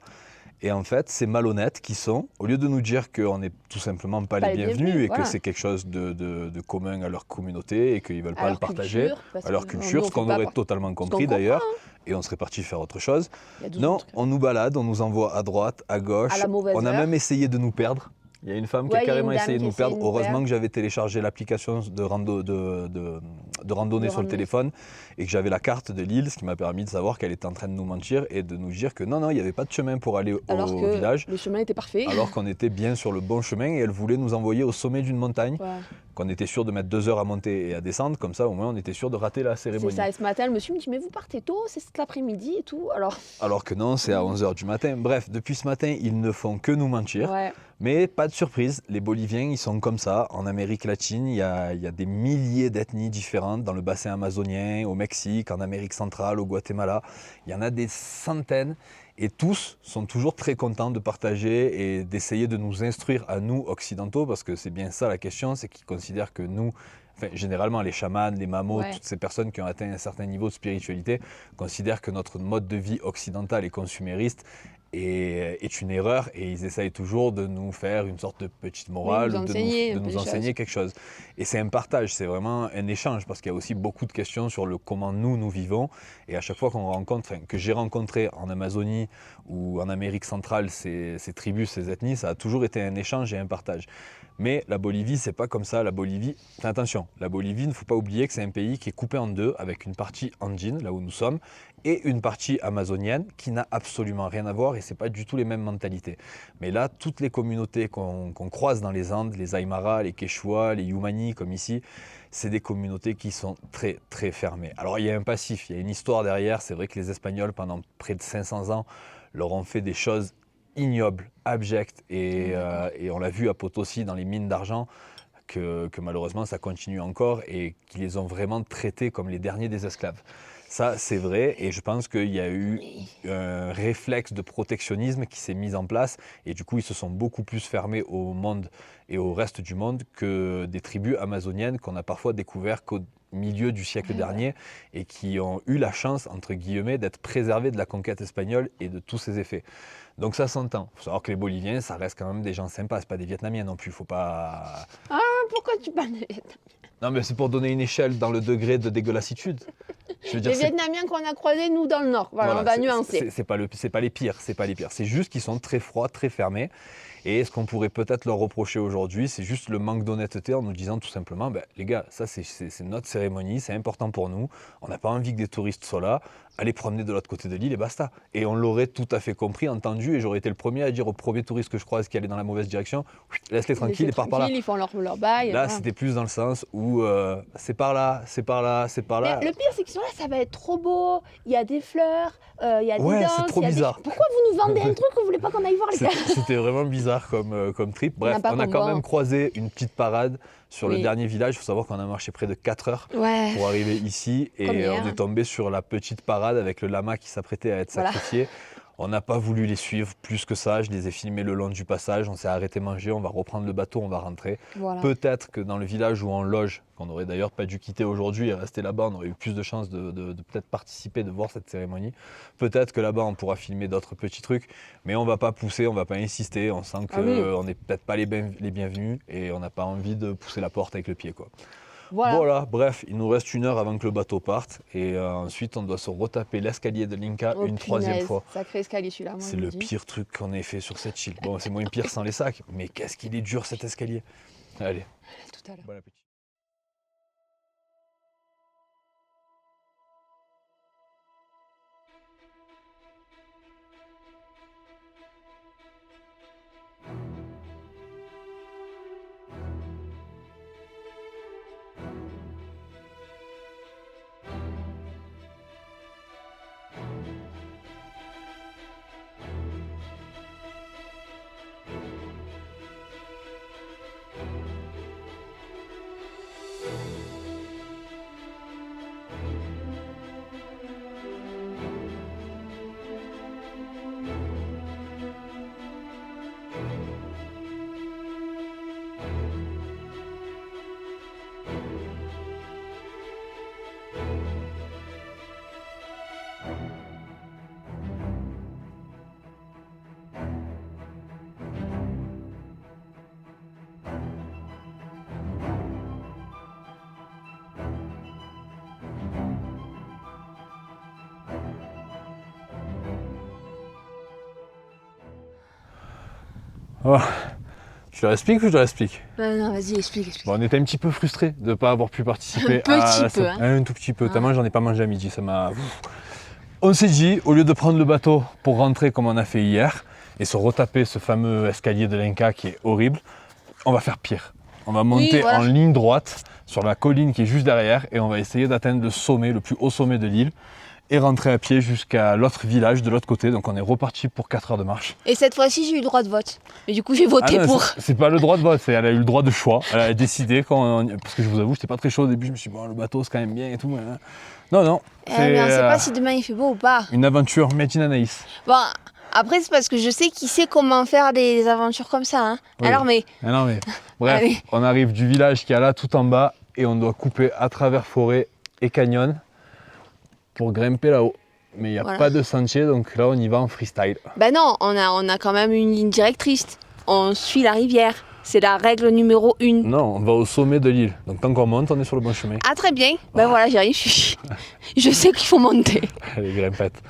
Et en fait, ces malhonnêtes qui sont, au lieu de nous dire qu'on n'est tout simplement pas les bienvenus et voilà. que c'est quelque chose de commun à leur communauté et qu'ils ne veulent pas le partager, parce à leur que culture, nous, on ce qu'on fait pas aurait part- totalement qu'on compris comprend, d'ailleurs, et on serait parti faire autre chose. Il y a 12 Non, autres trucs. on nous balade, on nous envoie à droite, à gauche. À la mauvaise On a heure. même essayé de nous perdre. Il y a une femme qui Ouais, a il y a une carrément dame essayé de qui nous essaye de perdre. nous Heureusement perdre. que j'avais téléchargé l'application de randonnée sur le téléphone et que j'avais la carte de l'île, ce qui m'a permis de savoir qu'elle était en train de nous mentir et de nous dire que non, il n'y avait pas de chemin pour aller Alors au que village, le chemin était parfait. alors qu'on était bien sur le bon chemin et elle voulait nous envoyer au sommet d'une montagne, Ouais. qu'on était sûr de mettre 2 heures à monter et à descendre. Comme ça, au moins, on était sûr de rater la C'est cérémonie. ça. Et ce matin, le monsieur me dit mais vous partez tôt, c'est cet après-midi et tout. Alors que non, c'est à 11h du matin. Bref, depuis ce matin, ils ne font que nous mentir. Ouais. Mais pas de surprise, les Boliviens, ils sont comme ça. En Amérique latine, il y a des milliers d'ethnies différentes dans le bassin amazonien, au Mexique, en Amérique centrale, au Guatemala. Il y en a des centaines et tous sont toujours très contents de partager et d'essayer de nous instruire à nous, occidentaux, parce que c'est bien ça la question, c'est qu'ils considèrent que nous, enfin, généralement les chamans, les mamos, Ouais. toutes ces personnes qui ont atteint un certain niveau de spiritualité, considèrent que notre mode de vie occidental et consumériste est une erreur et ils essayent toujours de nous faire une sorte de petite morale, nous de enseigner nous des enseigner choses. quelque chose. Et c'est un partage, c'est vraiment un échange parce qu'il y a aussi beaucoup de questions sur le comment nous vivons. Et à chaque fois qu'on rencontre, que j'ai rencontré en Amazonie ou en Amérique centrale ces tribus, ces ethnies, ça a toujours été un échange et un partage. Mais la Bolivie, c'est pas comme ça. La Bolivie, attention, la Bolivie, il ne faut pas oublier que c'est un pays qui est coupé en deux avec une partie andine, là où nous sommes, et une partie amazonienne qui n'a absolument rien à voir et c'est pas du tout les mêmes mentalités. Mais là, toutes les communautés qu'on croise dans les Andes, les Aymara, les Quechua, les Yumani, comme ici, c'est des communautés qui sont très très fermées. Alors il y a un passif, il y a une histoire derrière. C'est vrai que les Espagnols, pendant près de 500 ans, leur ont fait des choses ignobles, abjectes, et on l'a vu à Potosi dans les mines d'argent, que malheureusement ça continue encore et qu'ils les ont vraiment traités comme les derniers des esclaves. Ça, c'est vrai, et je pense qu'il y a eu un réflexe de protectionnisme qui s'est mis en place, et du coup, ils se sont beaucoup plus fermés au monde et au reste du monde que des tribus amazoniennes qu'on a parfois découvert qu'au milieu du siècle dernier, et qui ont eu la chance, entre guillemets, d'être préservés de la conquête espagnole et de tous ses effets. Donc ça s'entend. Il faut savoir que les Boliviens, ça reste quand même des gens sympas, c'est pas des Vietnamiens non plus, faut pas... Pourquoi tu parles de Non, mais c'est pour donner une échelle dans le degré de dégueulassitude. Je veux dire, les Vietnamiens qu'on a croisés, nous, dans le Nord. Voilà, on va nuancer. C'est pas les pires, c'est pas les pires. C'est juste qu'ils sont très froids, très fermés. Et ce qu'on pourrait peut-être leur reprocher aujourd'hui, c'est juste le manque d'honnêteté en nous disant tout simplement, ben, les gars, ça c'est notre cérémonie, c'est important pour nous. On n'a pas envie que des touristes soient là. Allez promener de l'autre côté de l'île et basta. Et on l'aurait tout à fait compris, entendu, et j'aurais été le premier à dire au premier touriste que je croise qui allait dans la mauvaise direction, laisse-les tranquilles et pars par là. Ils font leur bail. Là, voilà. c'était plus dans le sens où c'est par là, c'est par là, c'est par là. Mais le pire, c'est qu'ils sont là, ça va être trop beau. Il y a des fleurs, il y a des Ouais, danses. c'est trop il y a des- bizarre. Pourquoi vous nous vendez un truc que vous voulez pas qu'on aille voir, les gars C'était vraiment bizarre comme trip. On n'a Bref, pas on a comme quand moi. même croisé une petite parade sur le Oui. dernier village. Il faut savoir qu'on a marché près de 4 heures Ouais. pour arriver ici. Et Comme hier. on est tombé sur la petite parade avec le lama qui s'apprêtait à être Voilà. sacrifié. On n'a pas voulu les suivre plus que ça. Je les ai filmés le long du passage. On s'est arrêté manger. On va reprendre le bateau. On va rentrer. Voilà. Peut-être que dans le village où on loge, qu'on n'aurait d'ailleurs pas dû quitter aujourd'hui et rester là-bas, on aurait eu plus de chances de peut-être participer, de voir cette cérémonie. Peut-être que là-bas, on pourra filmer d'autres petits trucs, mais on ne va pas pousser, on ne va pas insister. On sent Ah oui. qu'on n'est peut-être pas les bienvenus et on n'a pas envie de pousser la porte avec le pied, quoi. Voilà. Voilà, bref, il nous reste 1 heure avant que le bateau parte et ensuite, on doit se retaper l'escalier de l'Inca Oh, une troisième punaise. fois. Sacré escalier celui-là, moi, C'est je me le dis. pire truc qu'on ait fait sur cette île. Bon, c'est moins pire sans les sacs, mais qu'est-ce qu'il est dur cet escalier. Allez, Tout à l'heure. bon appétit. Oh. Je leur explique ou je leur explique? Non, vas-y, explique. Bon, on était un petit peu frustrés de ne pas avoir pu participer Un petit peu, hein. Un tout petit peu, tellement j'en ai pas mangé à midi. On s'est dit, au lieu de prendre le bateau pour rentrer comme on a fait hier et se retaper ce fameux escalier de l'Inca qui est horrible, on va faire pire. On va monter en ligne droite sur la colline qui est juste derrière et on va essayer d'atteindre le sommet, le plus haut sommet de l'île et rentrer à pied jusqu'à l'autre village de l'autre côté. Donc on est reparti pour 4 heures de marche. Et cette fois-ci, j'ai eu le droit de vote. Et du coup, j'ai voté pour. C'est pas le droit de vote, elle a eu le droit de choix. Elle a décidé, parce que je vous avoue, j'étais pas très chaud au début. Je me suis dit, bon, le bateau c'est quand même bien et tout. Non. Mais on sait pas si demain il fait beau ou pas. Une aventure made in Anaïs. Bon, après, c'est parce que je sais qui sait comment faire des aventures comme ça. Hein. Oui. Alors, mais. Bref, Allez. On arrive du village qui est là tout en bas et on doit couper à travers forêt et canyon pour grimper là-haut. Mais il n'y a pas de sentier, donc là on y va en freestyle. Ben non, on a quand même une ligne directrice. On suit la rivière. C'est la règle numéro 1. Non, on va au sommet de l'île. Donc tant qu'on monte, on est sur le bon chemin. Ah très bien. Ben voilà, j'arrive. Je sais qu'il faut monter. Allez, grimpette.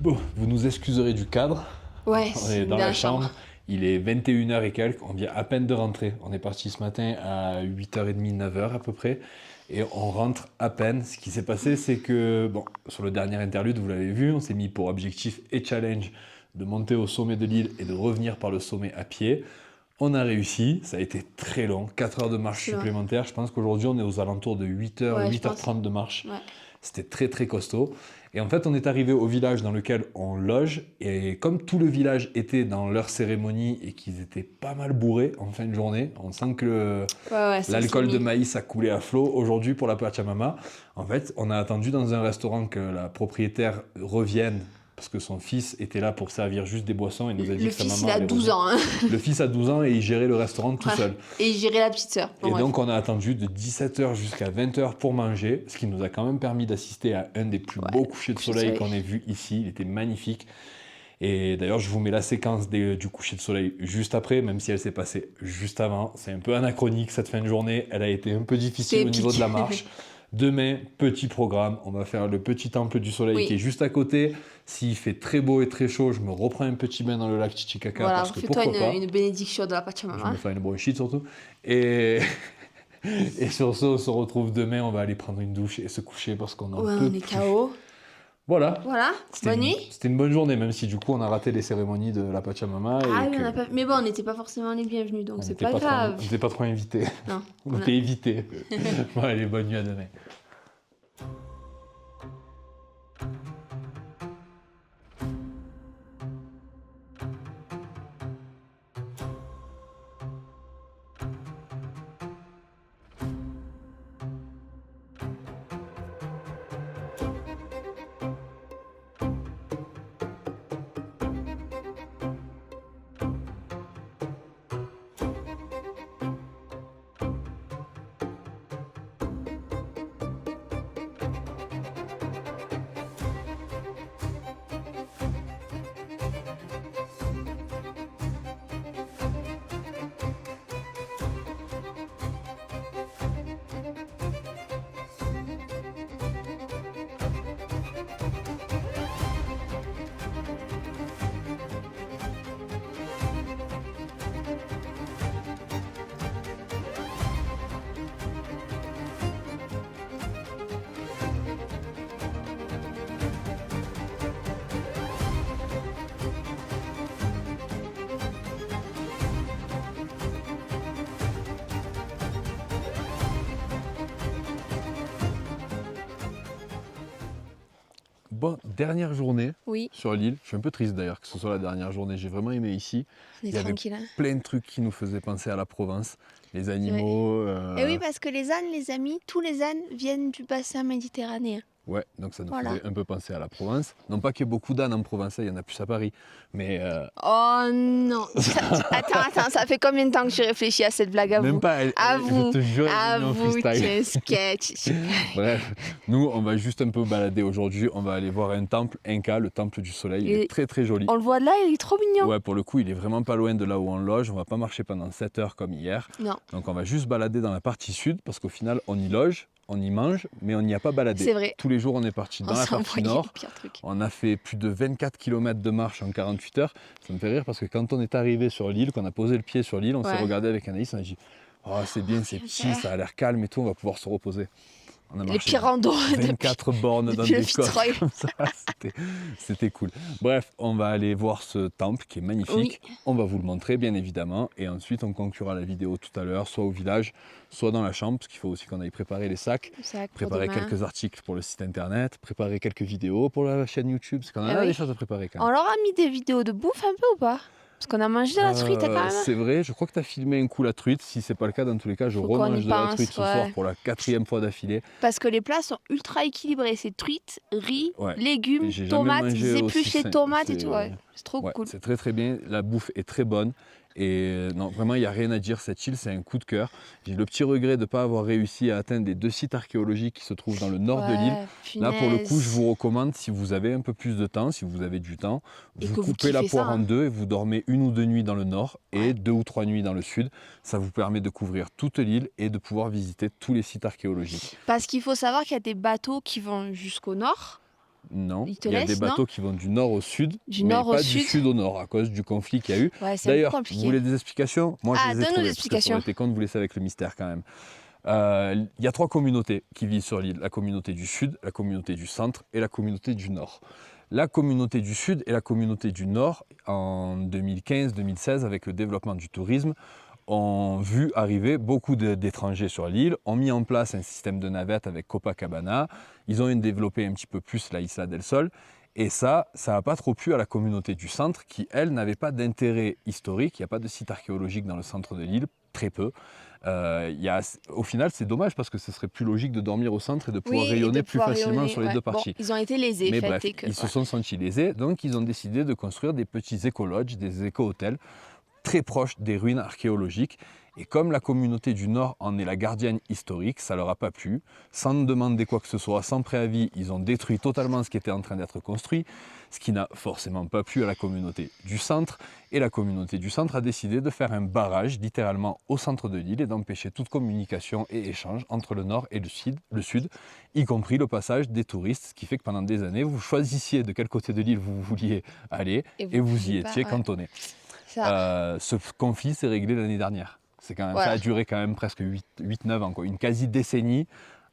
Bon, vous nous excuserez du cadre. Ouais, On est dans la chambre. Il est 21h et quelques, on vient à peine de rentrer. On est parti ce matin à 8h30, 9h à peu près. Et on rentre à peine. Ce qui s'est passé, c'est que, bon, sur le dernier interlude, vous l'avez vu, on s'est mis pour objectif et challenge de monter au sommet de l'île et de revenir par le sommet à pied. On a réussi, ça a été très long, 4 heures de marche supplémentaire. Je pense qu'aujourd'hui, on est aux alentours de 8h, 8h30 de marche. Ouais. C'était très très costaud. Et en fait, on est arrivé au village dans lequel on loge. Et comme tout le village était dans leur cérémonie et qu'ils étaient pas mal bourrés en fin de journée, on sent que l'alcool de maïs a coulé à flot aujourd'hui pour la Pachamama. En fait, on a attendu dans un restaurant que la propriétaire revienne parce que son fils était là pour servir juste des boissons et nous a dit que sa maman... Le fils, il a 12 ans. Hein. Le fils a 12 ans et il gérait le restaurant tout seul. Et il gérait la petite sœur. Et donc, on a attendu de 17h jusqu'à 20h pour manger, ce qui nous a quand même permis d'assister à un des plus beaux couchers de soleil qu'on ait vu ici. Il était magnifique. Et d'ailleurs, je vous mets la séquence du coucher de soleil juste après, même si elle s'est passée juste avant. C'est un peu anachronique cette fin de journée. Elle a été un peu difficile au niveau de la marche. Demain, petit programme, on va faire le petit temple du soleil qui est juste à côté. S'il fait très beau et très chaud, je me reprends un petit bain dans le lac Titicaca. Voilà, parce que pourquoi fais-toi pas. une bénédiction de la Pachamama. Je me fais une bronchite surtout. Et Et sur ce, on se retrouve demain. On va aller prendre une douche et se coucher parce qu'on en peut on est plus. KO. Voilà. Voilà, bonne nuit. C'était une bonne journée, même si du coup on a raté les cérémonies de la Pachamama. Ah et oui, que on a pas... Mais bon, on n'était pas forcément les bienvenus, donc on c'est n'était pas grave. on n'était pas trop invités. Non. On était évités. Bon, allez, bonne nuit, à demain. Bon, dernière journée Oui, sur l'île. Je suis un peu triste d'ailleurs que ce soit la dernière journée. J'ai vraiment aimé ici. on est Il y avait tranquille. Hein. plein de trucs qui nous faisaient penser à la Provence. Les animaux. Et oui, parce que les ânes, les amis, tous les ânes viennent du bassin méditerranéen. Ouais, donc ça nous Voilà. faisait un peu penser à la Provence. Non pas qu'il y ait beaucoup d'ânes en Provence, il y en a plus à Paris. Mais Oh non. Attends, ça fait combien de temps que tu réfléchis à cette blague à même vous? pas. À vous. Je te jure, À elle est venue en vous, freestyle. tiens, sketch. Bref, nous, on va juste un peu balader aujourd'hui. On va aller voir un temple Inca, le temple du soleil. Il Et est très très joli. On le voit de là, il est trop mignon. Ouais, pour le coup, il est vraiment pas loin de là où on loge. On va pas marcher pendant 7 heures comme hier. Non, Donc on va juste balader dans la partie sud parce qu'au final, on y loge, on y mange, mais on n'y a pas baladé. c'est vrai. Tous les jours, on est parti On dans la s'est partie envoyé nord. les pires trucs. On a fait plus de 24 km de marche en 48 heures. Ça me fait rire parce que quand on est arrivé sur l'île, qu'on a posé le pied sur l'île, on s'est Ouais. regardé avec Anaïs, on a dit oh, c'est bien, c'est petit, ça a l'air calme et tout, on va pouvoir se reposer. On a Les marché pires randos 24 bornes dans depuis le des côtes Fitzroy. comme ça, c'était cool. Bref, on va aller voir ce temple qui est magnifique. On va vous le montrer bien évidemment et ensuite on conclura la vidéo tout à l'heure, soit au village, soit dans la chambre, parce qu'il faut aussi qu'on aille préparer les sacs, préparer quelques articles pour le site internet, préparer quelques vidéos pour la chaîne YouTube, parce qu'on Ah a oui. des choses à préparer quand On même. leur a mis des vidéos de bouffe un peu ou pas? Parce qu'on a mangé de la truite quand même. C'est vrai, je crois que tu as filmé un coup la truite. Si c'est pas le cas, dans tous les cas, je Faut qu'on remange y de la pense, truite ce ouais. soir pour la 4e fois d'affilée. Parce que les plats sont ultra équilibrés. C'est truite, riz, Ouais. légumes, Et j'ai jamais tomates, mangé ils aussi épluchent les sain. tomates et C'est- tout. Ouais. C'est trop Ouais, cool. c'est très très bien. La bouffe est très bonne. Et non, vraiment, il n'y a rien à dire. Cette île, c'est un coup de cœur. J'ai le petit regret de ne pas avoir réussi à atteindre les 2 sites archéologiques qui se trouvent dans le nord de l'île. Là, pour le coup, je vous recommande, si vous avez un peu plus de temps, si vous avez du temps, Et vous que vous coupez la kiffez poire ça, en hein. 2 et vous dormez 1 ou 2 nuits dans le nord et 2 ou 3 nuits dans le sud. Ça vous permet de couvrir toute l'île et de pouvoir visiter tous les sites archéologiques. Parce qu'il faut savoir qu'il y a des bateaux qui vont jusqu'au nord. Non, Ils te il y a laissent, des bateaux qui vont du nord au sud, Du mais nord au pas du sud. sud au nord à cause du conflit qu'il y a eu. Ouais, c'est un peu D'ailleurs, vous compliqué. voulez des explications? Moi, Ah, je les ai donne-nous trouvées, des parce que ça explications. aurait été con de vous laisser avec le mystère quand même. Il y a 3 communautés qui vivent sur l'île. La communauté du sud, la communauté du centre et la communauté du nord. La communauté du sud et la communauté du nord, en 2015-2016, avec le développement du tourisme, ont vu arriver beaucoup d'étrangers sur l'île, ont mis en place un système de navettes avec Copacabana, ils ont développé un petit peu plus la Isla del Sol, et ça n'a pas trop plu à la communauté du centre qui, elle, n'avait pas d'intérêt historique, il n'y a pas de site archéologique dans le centre de l'île, très peu. Au final, c'est dommage parce que ce serait plus logique de dormir au centre et de pouvoir Oui, et rayonner de plus pouvoir facilement rayonner, sur les ouais. 2 Bon, parties. ils ont été lésés, Mais fait bref, et que, ils se ouais. sont sentis lésés, donc ils ont décidé de construire des petits éco-lodges, des éco-hôtels, très proches des ruines archéologiques. Et comme la communauté du Nord en est la gardienne historique, ça leur a pas plu. Sans demander quoi que ce soit, sans préavis, ils ont détruit totalement ce qui était en train d'être construit, ce qui n'a forcément pas plu à la communauté du centre. Et la communauté du centre a décidé de faire un barrage littéralement au centre de l'île et d'empêcher toute communication et échange entre le nord et le sud, y compris le passage des touristes, ce qui fait que pendant des années, vous choisissiez de quel côté de l'île vous vouliez aller et vous y pouviez étiez pas, ouais. cantonné. Ça, Ce conflit s'est réglé l'année dernière. C'est quand même, Voilà. ça a duré quand même presque 8-9 ans, quoi. Une quasi-décennie,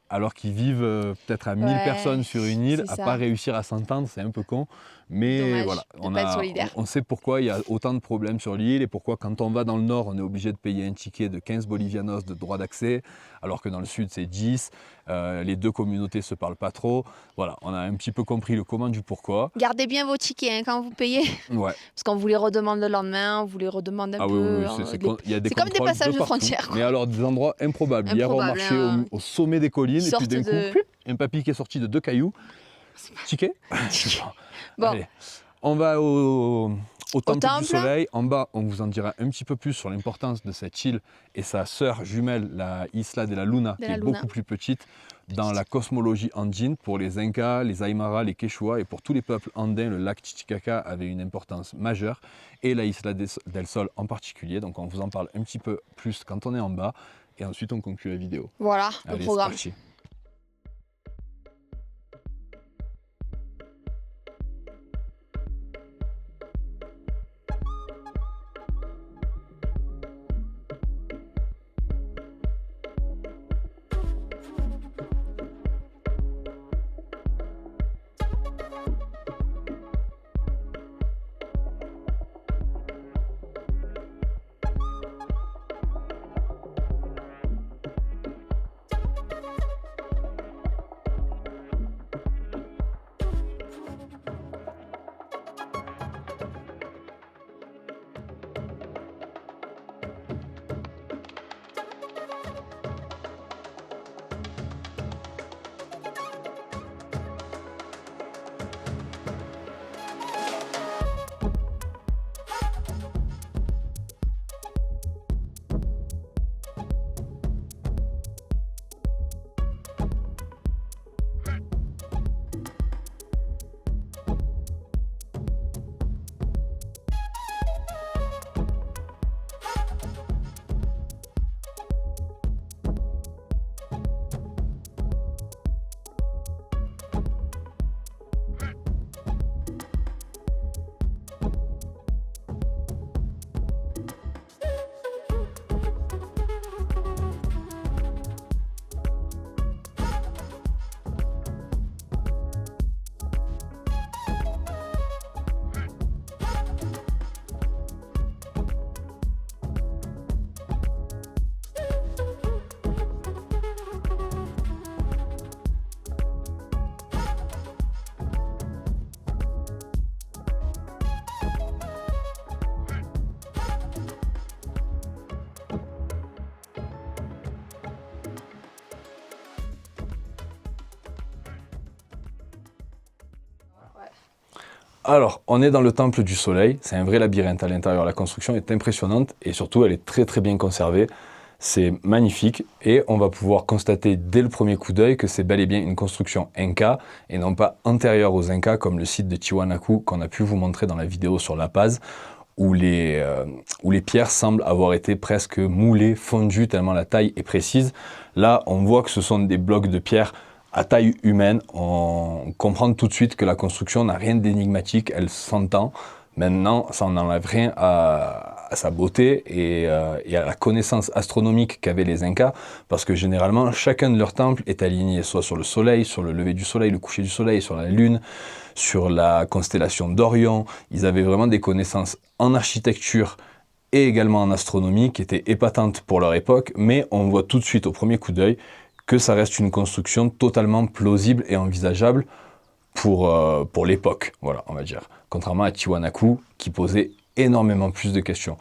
alors qu'ils vivent peut-être à 1000 Ouais, personnes sur une île, c'est à ça. pas réussir à s'entendre, c'est un peu con. Mais Dommage voilà, de pas être solidaire. on sait pourquoi il y a autant de problèmes sur l'île et pourquoi quand on va dans le nord, on est obligé de payer un ticket de 15 bolivianos de droit d'accès, alors que dans le sud, c'est 10. Les deux communautés se parlent pas trop. Voilà, on a un petit peu compris le comment du pourquoi. Gardez bien vos tickets hein, quand vous payez, Ouais. parce qu'on vous les redemande le lendemain, on vous les redemande un Ah oui, peu. oui, oui, il y a des c'est comme des contrôles passages de partout, frontières, quoi. mais alors des endroits improbables. Hier, on Improbables, marchait hein. au sommet des collines et puis Sorte d'un coup, de- plip, un papy qui est sorti de 2 cailloux. Ticket. Bon, Allez, on va au temple temple. du soleil. En bas, on vous en dira un petit peu plus sur l'importance de cette île et sa sœur jumelle, la Isla de la Luna, De qui la est Luna. beaucoup plus petite dans la cosmologie andine. Pour les Incas, les Aymara, les Quechua et pour tous les peuples andins, le lac Titicaca avait une importance majeure et la Isla del Sol en particulier. Donc on vous en parle un petit peu plus quand on est en bas et ensuite on conclut la vidéo. voilà le Allez, c'est programme. parti. Alors, on est dans le temple du soleil, c'est un vrai labyrinthe à l'intérieur, la construction est impressionnante et surtout elle est très très bien conservée, c'est magnifique et on va pouvoir constater dès le premier coup d'œil que c'est bel et bien une construction Inca et non pas antérieure aux Incas comme le site de Tiwanaku qu'on a pu vous montrer dans la vidéo sur La Paz où les pierres semblent avoir été presque moulées, fondues tellement la taille est précise. Là, on voit que ce sont des blocs de pierre à taille humaine, on comprend tout de suite que la construction n'a rien d'énigmatique, elle s'entend. Maintenant, ça n'enlève rien à sa beauté et à la connaissance astronomique qu'avaient les Incas, parce que généralement, chacun de leurs temples est aligné soit sur le soleil, sur le lever du soleil, le coucher du soleil, sur la lune, sur la constellation d'Orion. Ils avaient vraiment des connaissances en architecture et également en astronomie qui étaient épatantes pour leur époque, mais on voit tout de suite au premier coup d'œil que ça reste une construction totalement plausible et envisageable pour l'époque, voilà, on va dire. Contrairement à Tiwanaku, qui posait énormément plus de questions.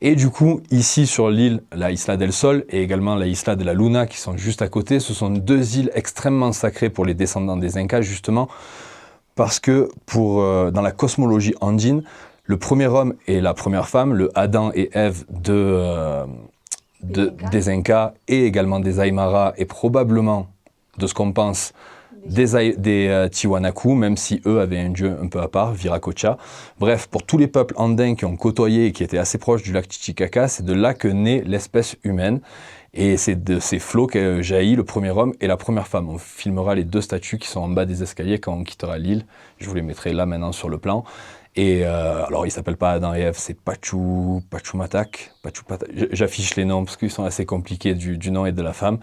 Et du coup, ici sur l'île, la Isla del Sol et également la Isla de la Luna, qui sont juste à côté, ce sont deux îles extrêmement sacrées pour les descendants des Incas, justement, parce que dans la cosmologie andine, le premier homme et la première femme, le Adam et Ève des Incas et également des Aymara et probablement, de ce qu'on pense, des Tiwanaku, même si eux avaient un dieu un peu à part, Viracocha. Bref, pour tous les peuples andins qui ont côtoyé et qui étaient assez proches du lac Titicaca, c'est de là que naît l'espèce humaine. Et c'est de ces flots que jaillit le premier homme et la première femme. On filmera les 2 statues qui sont en bas des escaliers quand on quittera l'île. Je vous les mettrai là maintenant sur le plan. Et alors, ils ne s'appellent pas Adam et Ève, c'est Pachumatak. J'affiche les noms parce qu'ils sont assez compliqués du nom et de la femme.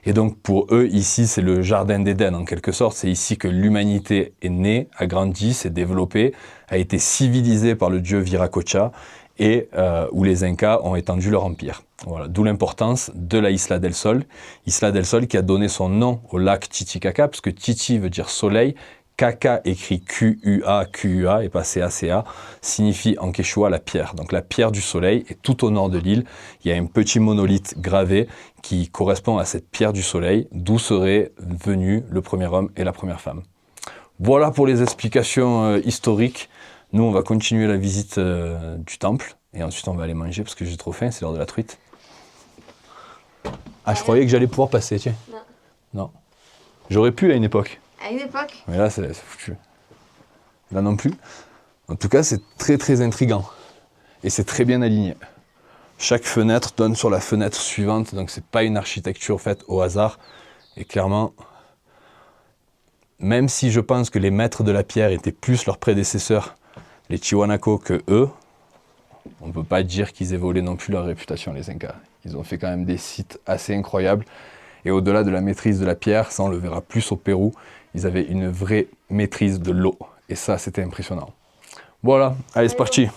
Et donc, pour eux, ici, c'est le jardin d'Éden, en quelque sorte. C'est ici que l'humanité est née, a grandi, s'est développée, a été civilisée par le dieu Viracocha et où les Incas ont étendu leur empire. Voilà, d'où l'importance de la Isla del Sol. Isla del Sol qui a donné son nom au lac Titicaca, parce que Titi veut dire soleil, Caca écrit Q-U-A et pas C-A-C-A, signifie en quechua la pierre. Donc la pierre du soleil, et tout au nord de l'île, il y a un petit monolithe gravé qui correspond à cette pierre du soleil, d'où seraient venus le premier homme et la première femme. Voilà pour les explications historiques. Nous, on va continuer la visite du temple, et ensuite on va aller manger parce que j'ai trop faim, c'est l'heure de la truite. Ah, je croyais que j'allais pouvoir passer, tiens. Non. J'aurais pu à une époque. À une époque. Mais là, c'est foutu. Là non plus. En tout cas, c'est très très intriguant. Et c'est très bien aligné. Chaque fenêtre donne sur la fenêtre suivante, donc c'est pas une architecture faite au hasard. Et clairement, même si je pense que les maîtres de la pierre étaient plus leurs prédécesseurs, les Tiwanaku, que eux, on ne peut pas dire qu'ils aient volé non plus leur réputation, les Incas. Ils ont fait quand même des sites assez incroyables. Et au-delà de la maîtrise de la pierre, ça on le verra plus au Pérou, ils avaient une vraie maîtrise de l'eau. Et ça, c'était impressionnant. Voilà, allez, c'est parti.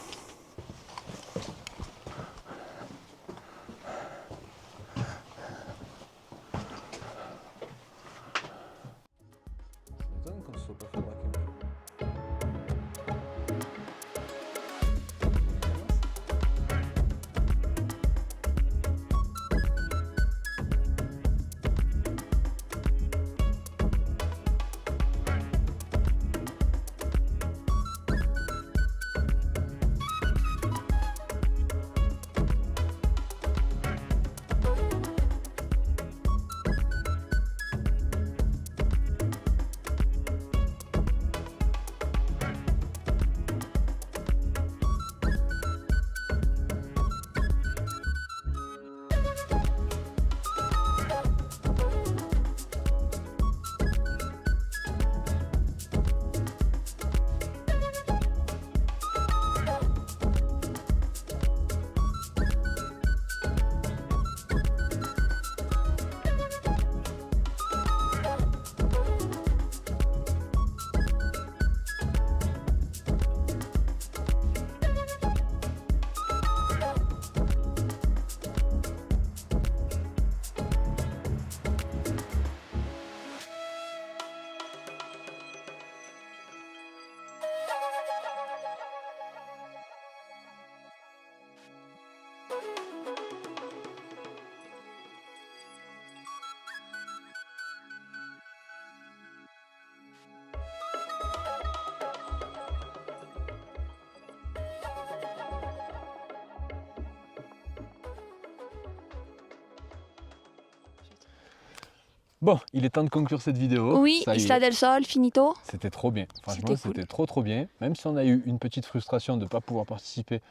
Bon, il est temps de conclure cette vidéo. Oui, Ça y Isla est. del Sol, finito. C'était trop bien. Franchement, C'était cool. c'était trop bien. Même si on a eu une petite frustration de ne pas pouvoir participer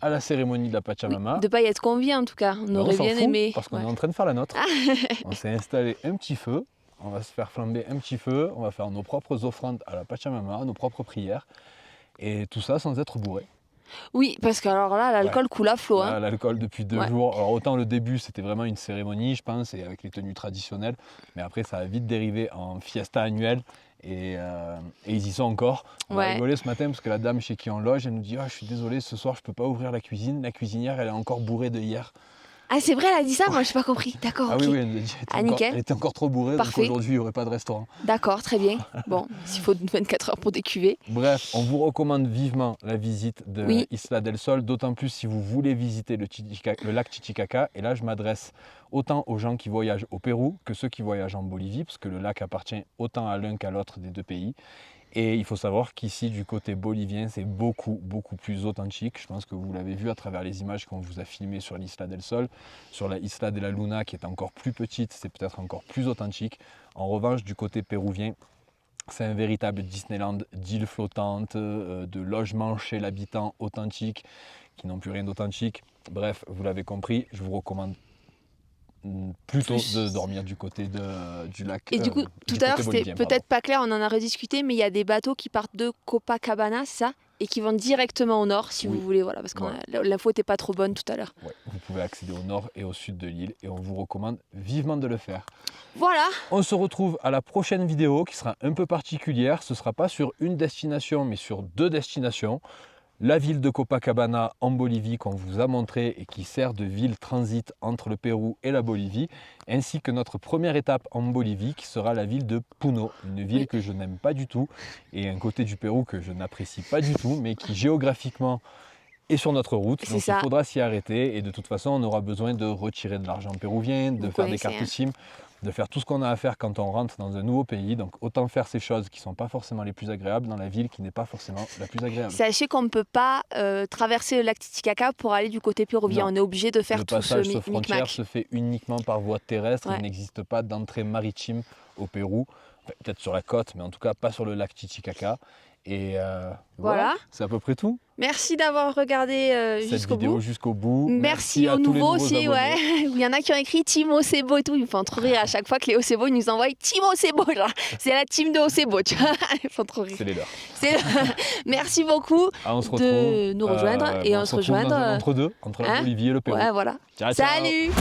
à la cérémonie de la Pachamama. Oui, de pas y être convié en tout cas. On Mais aurait s'en bien fout, aimé. parce qu'on Ouais. est en train de faire la nôtre. On s'est installé un petit feu. On va se faire flamber un petit feu. On va faire nos propres offrandes à la Pachamama, nos propres prières. Et tout ça sans être bourré. Oui, parce que alors là, l'alcool coule à flot. Là, Hein. l'alcool depuis 2 Ouais. jours. Alors autant le début c'était vraiment une cérémonie je pense et avec les tenues traditionnelles. Mais après ça a vite dérivé en fiesta annuelle et ils y sont encore. On a Ouais. rigolé ce matin parce que la dame chez qui on loge elle nous dit je suis désolé ce soir je peux pas ouvrir la cuisine. La cuisinière elle est encore bourrée de hier. Ah, c'est vrai, elle a dit ça. Moi, j'ai pas compris. D'accord. Ah ok. oui, oui, elle nous a dit Ah, nickel. elle était encore trop bourrée Parfait. donc aujourd'hui il n'y aurait pas de restaurant. D'accord, très bien. Bon, s'il faut 24 heures pour décuver. Bref, on vous recommande vivement la visite de Oui. Isla del Sol, d'autant plus si vous voulez visiter le lac Titicaca. Et là, je m'adresse autant aux gens qui voyagent au Pérou que ceux qui voyagent en Bolivie, parce que le lac appartient autant à l'un qu'à l'autre des 2 pays. Et il faut savoir qu'ici, du côté bolivien, c'est beaucoup plus authentique. Je pense que vous l'avez vu à travers les images qu'on vous a filmées sur l'Isla del Sol. Sur la Isla de la Luna, qui est encore plus petite, c'est peut-être encore plus authentique. En revanche, du côté péruvien, c'est un véritable Disneyland d'îles flottantes, de logements chez l'habitant authentiques, qui n'ont plus rien d'authentique. Bref, vous l'avez compris, je vous recommande plutôt Plus. de dormir du côté du lac. Et du coup, tout à l'heure, c'était bolivien, peut-être pas clair, on en a rediscuté, mais il y a des bateaux qui partent de Copacabana, c'est ça? Et qui vont directement au nord, si Oui. vous voulez, voilà, parce que l'info n'était pas trop bonne tout à l'heure. Ouais, vous pouvez accéder au nord et au sud de l'île et on vous recommande vivement de le faire. Voilà, On se retrouve à la prochaine vidéo qui sera un peu particulière. Ce ne sera pas sur une destination mais sur 2 destinations. La ville de Copacabana en Bolivie qu'on vous a montré et qui sert de ville transit entre le Pérou et la Bolivie, ainsi que notre première étape en Bolivie qui sera la ville de Puno, une ville que je n'aime pas du tout et un côté du Pérou que je n'apprécie pas du tout, mais qui géographiquement est sur notre route, C'est donc ça. il faudra s'y arrêter et de toute façon on aura besoin de retirer de l'argent péruvien, de Vous faire des connaissez, cartes SIM, de faire tout ce qu'on a à faire quand on rentre dans un nouveau pays, donc autant faire ces choses qui ne sont pas forcément les plus agréables dans la ville qui n'est pas forcément la plus agréable. sachez qu'on ne peut pas traverser le lac Titicaca pour aller du côté péruvien. Non. On est obligé de faire Le tout ce passage sur frontière micmac. se fait uniquement par voie terrestre, Ouais. il n'existe pas d'entrée maritime au Pérou, Enfin, peut-être sur la côte, mais en tout cas pas sur le lac Titicaca. Et Voilà. c'est à peu près tout. Merci d'avoir regardé Cette jusqu'au vidéo bout. jusqu'au bout. Merci à aux tous les nouveaux nouveaux aussi, abonnés. ouais. Il y en a qui ont écrit Team Ocebo et tout. Ils me font trop rire à chaque fois que les Ocebo nous envoient Team Ocebo. Genre, c'est la team de Ocebo, tu vois. Ils font trop rire. C'est les leurs. Merci beaucoup Ah, on se de retrouve, nous rejoindre et on se retrouve dans rejoindre. un entre-deux, entre la hein Bolivie et le Pérou. Ouais, voilà. Ciao, ciao. Salut!